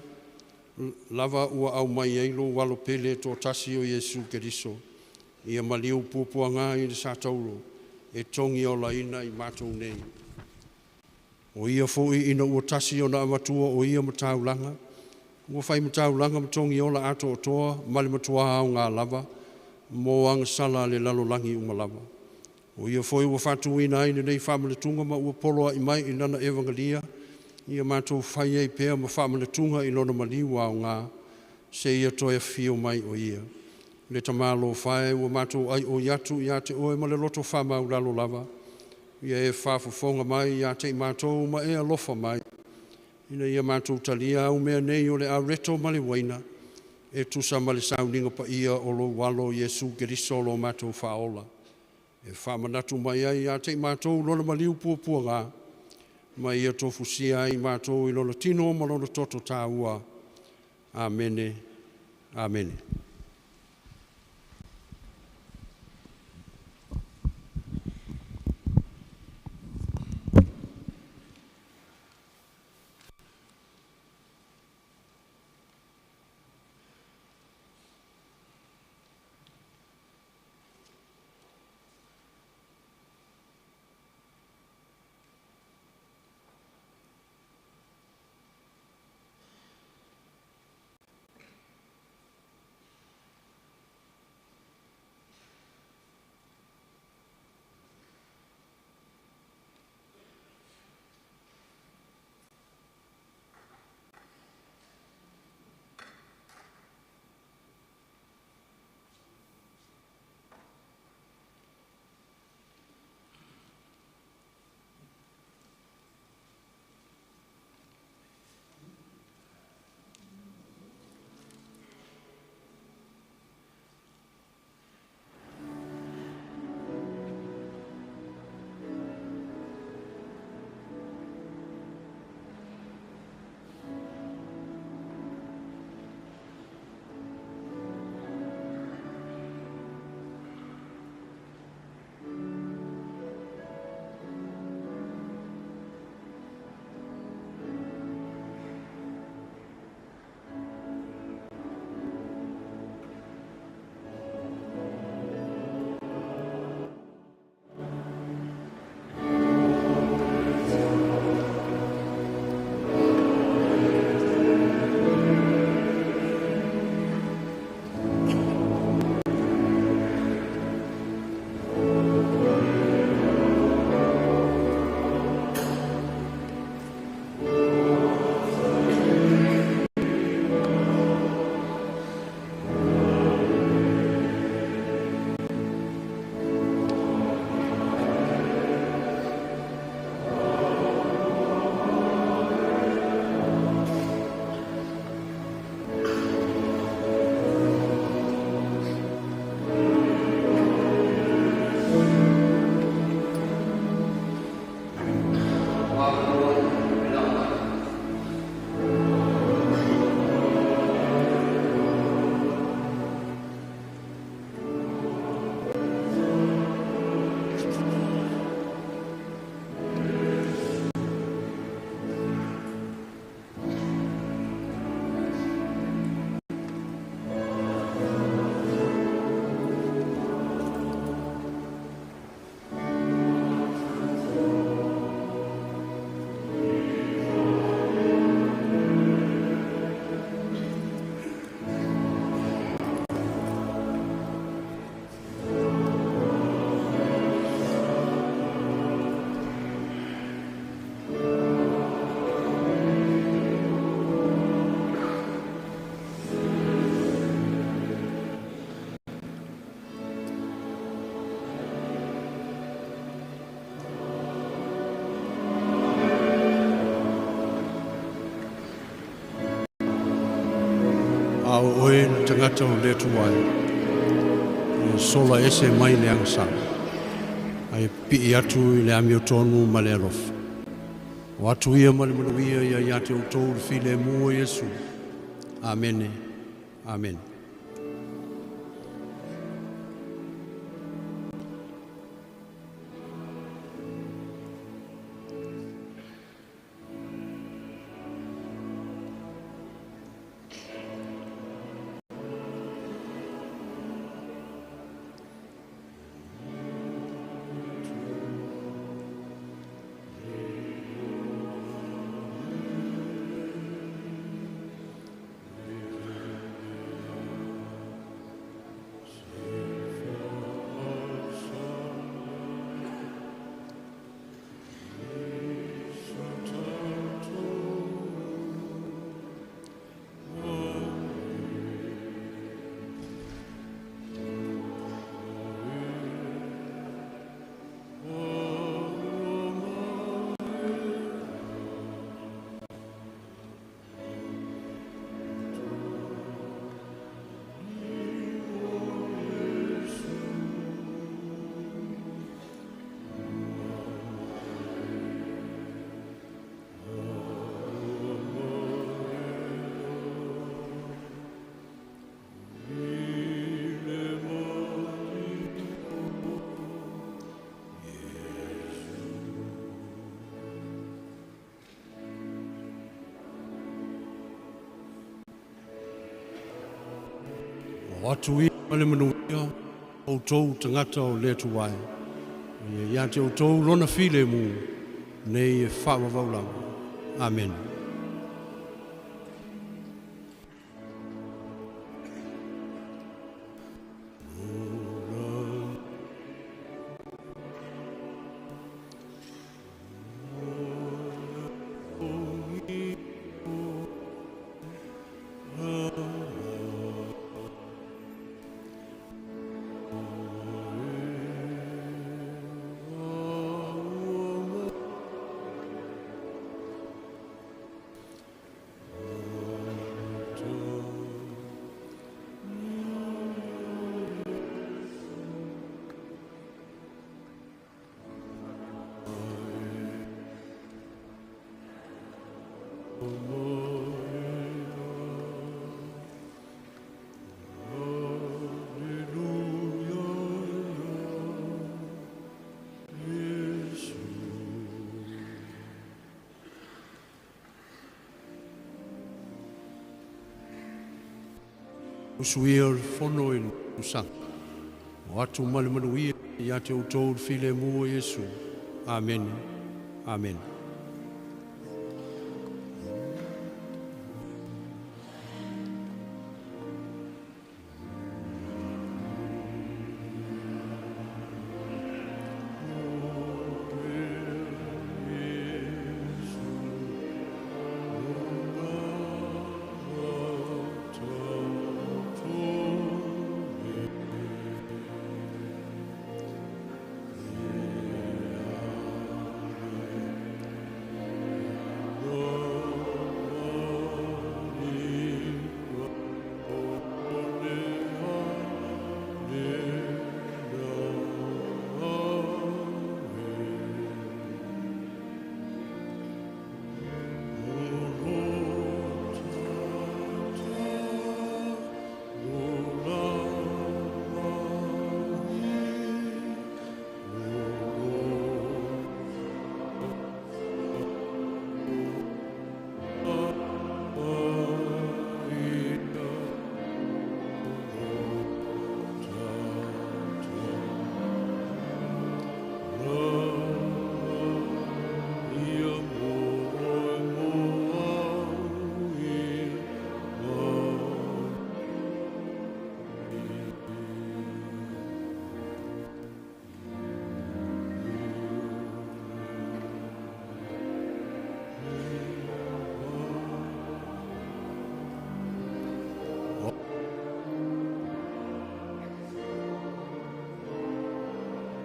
lava ua au mai eilo walo pele tō tasi o Iesu Keriso. Ia maliu pupua ngā i le sātauro, e tongi o la ina i mātou nei. O ia fōi ina ua tasi o na amatua o ia mataulanga, ua whai mataulanga matongi o la ato o toa, mali matua au ngā lava, mō anga sala le lalolangi umalava. O ia fōi ua whatu ina aina nei whamaletunga ma ua poloa i mai i nana evangelia, ia mātou whai ei pēr ma whamaletunga i lona maliwa au ngā, se ia toia whio mai o ia. Le tamalo whae ua mātou ai o iatu i ate oe ma le loto whamau lalo lava, ia e whafufonga mai i ate i mātou ma e alofa mai. Ina ia mātou talia au mea nei o le areto ma le waina, e tusa ma le sauninga pa ia o lo walo Iesu Keriso lo mātou whaola. E whamanatu mai ai a te mātou lona maliu pua ngā, ma ia tofusia i mātou i lona tino ma lona toto tāua. Amene. Amene. o oe na tangata o le tuai. Sola ese mai le angsa. Ai pi atu I le ami o tonu ma le alofa. O atu ia ma le manuia ia ia te utou le file mua Yesu. Amene. Amen. O atu ia ma le manuia o tou tangata o le tuai. Ia te o tou lona file mu nei e whaavavaulang. Amen. Usuia o fono I usang. O atu male manuia ia te utou file mua Yesu. Amen. Amen.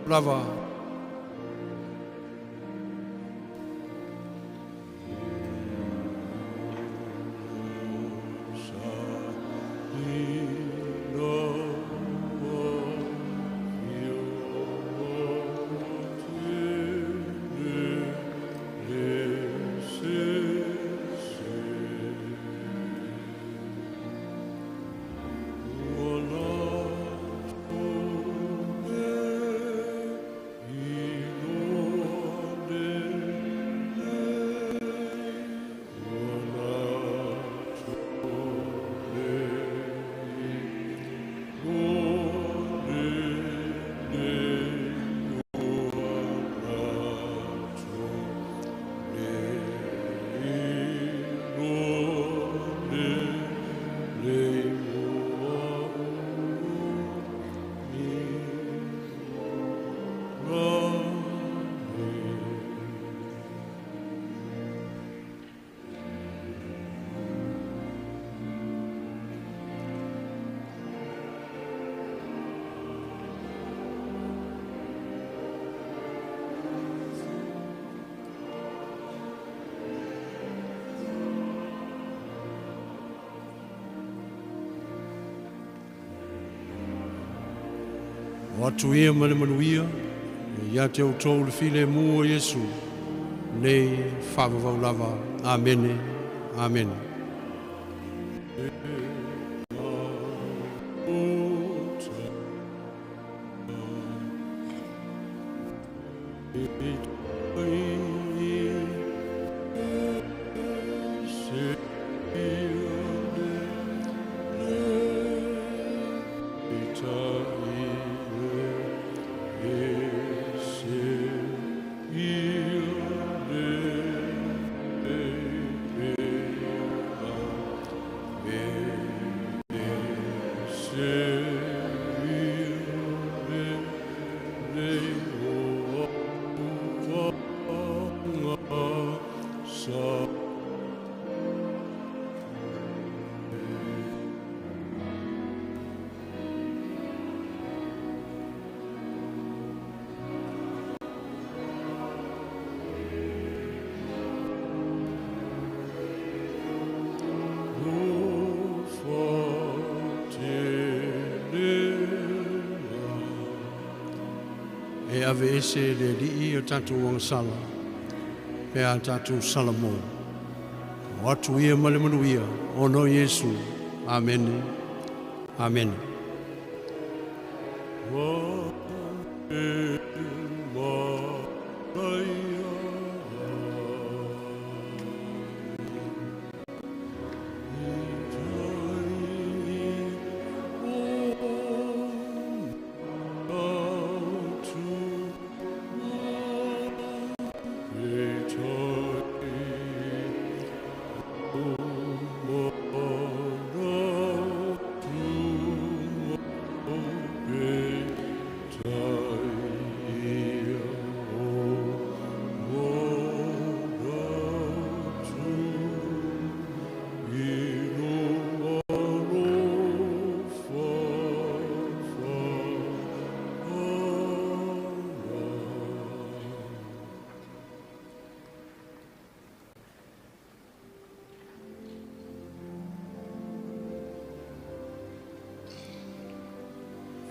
lava. O atu ia male manuia, ia te au tau le file mua Yesu, nei whavavau lava. Amene, amen. E ave ese le li o tatu wang sala, pe a tatu salamo. O atu ia male manuia, o no Yesu. Amen. Amen.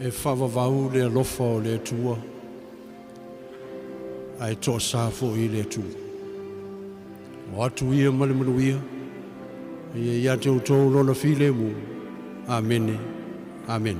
E whavavau le alofa o le tua, ai tō sāfo i le tua. O atu ia male manuia, ia te utou lona file mu. Amen. Amen.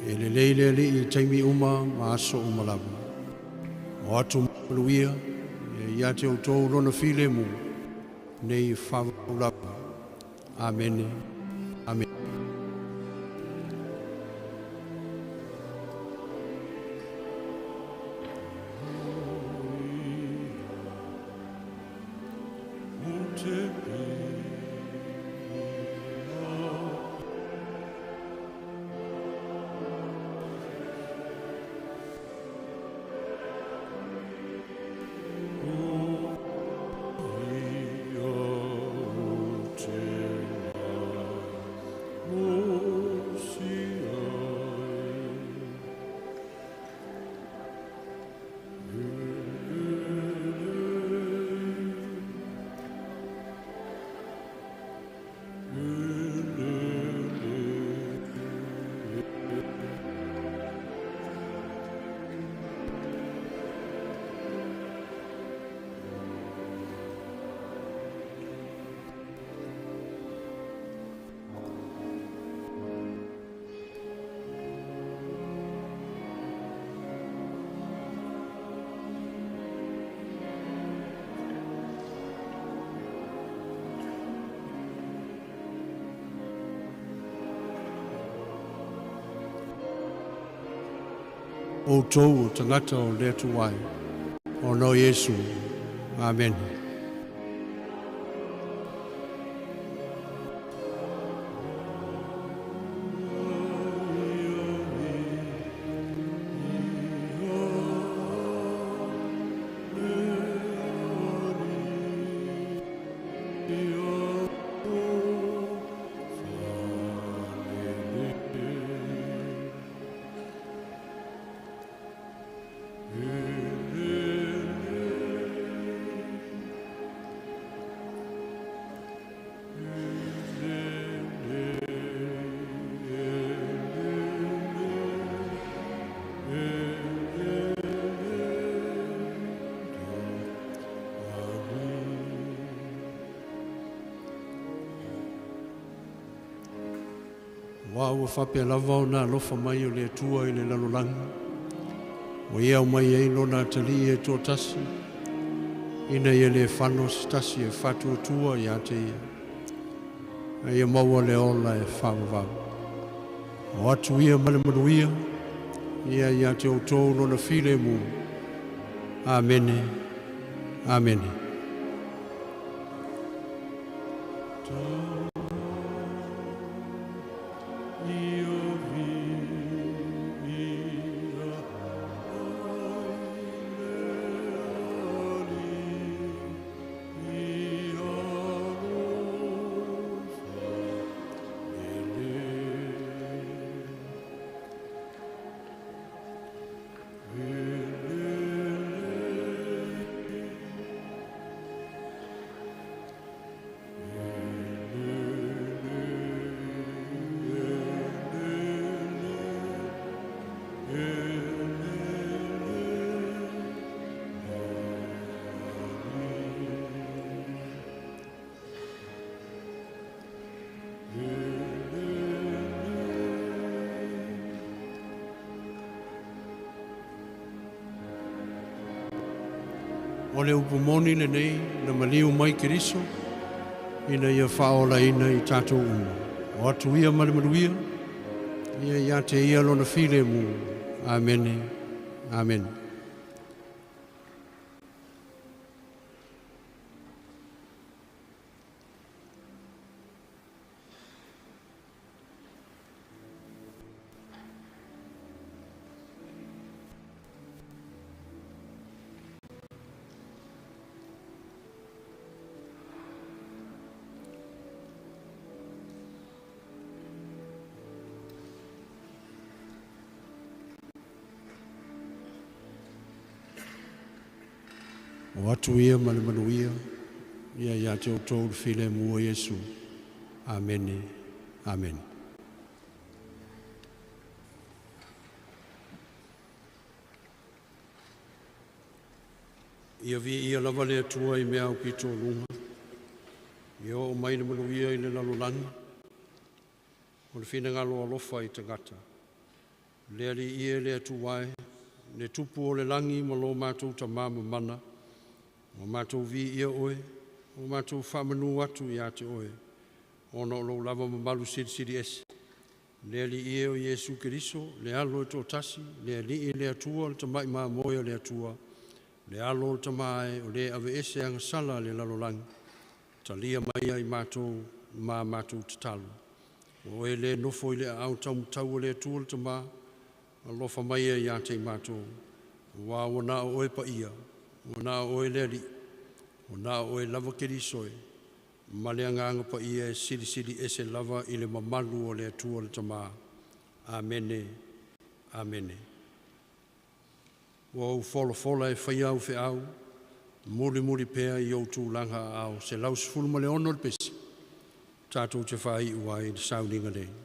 Ele leali i taimi uma maaso umalabu. O atu maluia, ia te utou lona file mu, nei whaulapu. Amen. Amen. o tōu o tangata o lea tuai. O no Yesu. Amen. Wa ua whapea lava o nā lofa mai o le atua i le lalolanga. O ia o mai ei lona tali e tō tasi. Ina ia le whano stasi e whatu atua i ate ia. A ia maua le ola e whawawau. O atu ia male manuia. Ia i ate o tō lona while mu. Amene. Amene. O le upumoni le nei, na maliu mai Keriso, ina ia whaola ina i tātou uma. O atu ia malamaruia, ia te ia lona while mu. Amene. Amen. O atu ia malamanuia, ia te o tōru while mua Yesu. Amene. Amen. Ia vi ia lava le atua i mea o pito lunga. Ia o mai na manuia i le lalolani. O le whina ngalo alofa i tangata. Lea li ia le atuai, le tupu o le langi ma lo mātou ta māma mana. O mātou vi ia oe, o mātou whamanu atu i ate oe. O no lo lava mamalu siri esi. Lea li ia o Yesu Keriso, le alo e tō tasi, lea li i le atua, le tamai maa moia le atua. Le alo le tamai o le ave ese anga sala le lalolangi. Talia maia i mātou, mātou tatalu. O e le nofo i le au tau le atua le tamaa, alofa maia i ate i mātou. Wa wana oe pa ia. O nā oe leri, o nā oe lava Kerisoe, maleanganga pa ia e siri ese lava i le mamalu o le atua le tamaa. Amene, amene. O au fola e whai au whi au, muri pēa i au tūlanga au, se laus fulma le ono le pesi, tātou te whai ua i le Sauniga Lotu.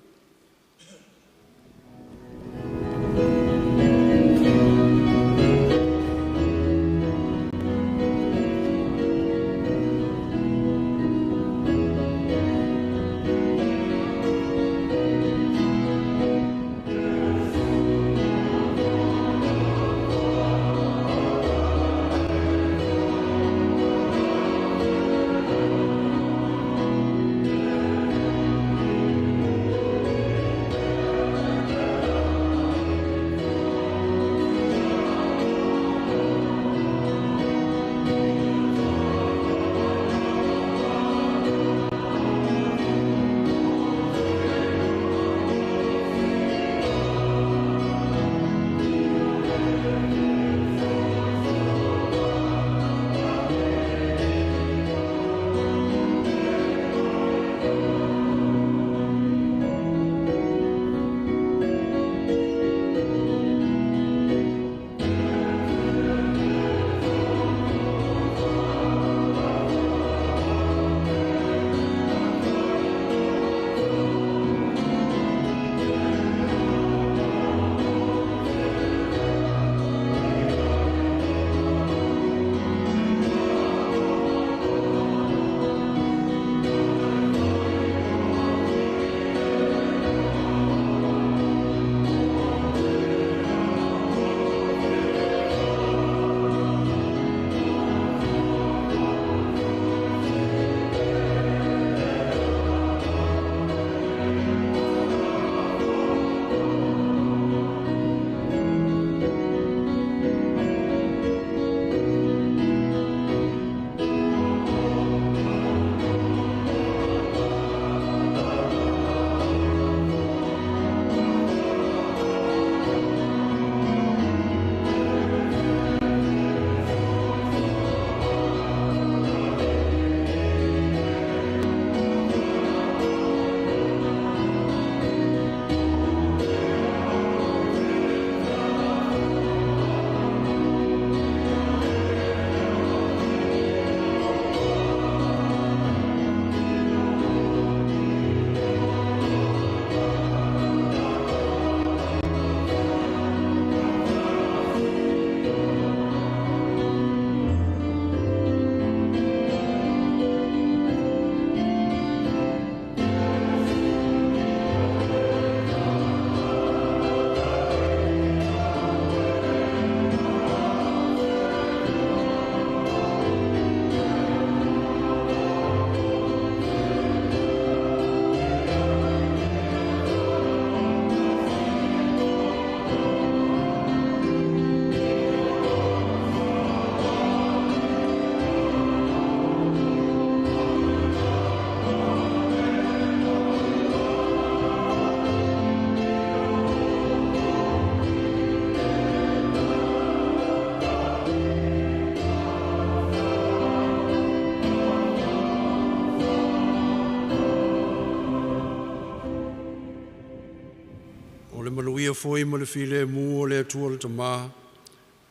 ia foi ma le file mu o le atua le tama,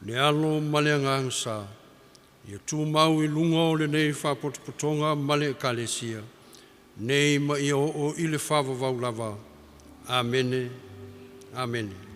le alo ma le angangsa, ia tu mau I lunga o le nei whapotopotonga ma le ekalesia, nei ma ia o I le whavavau lava. Amene. Amen.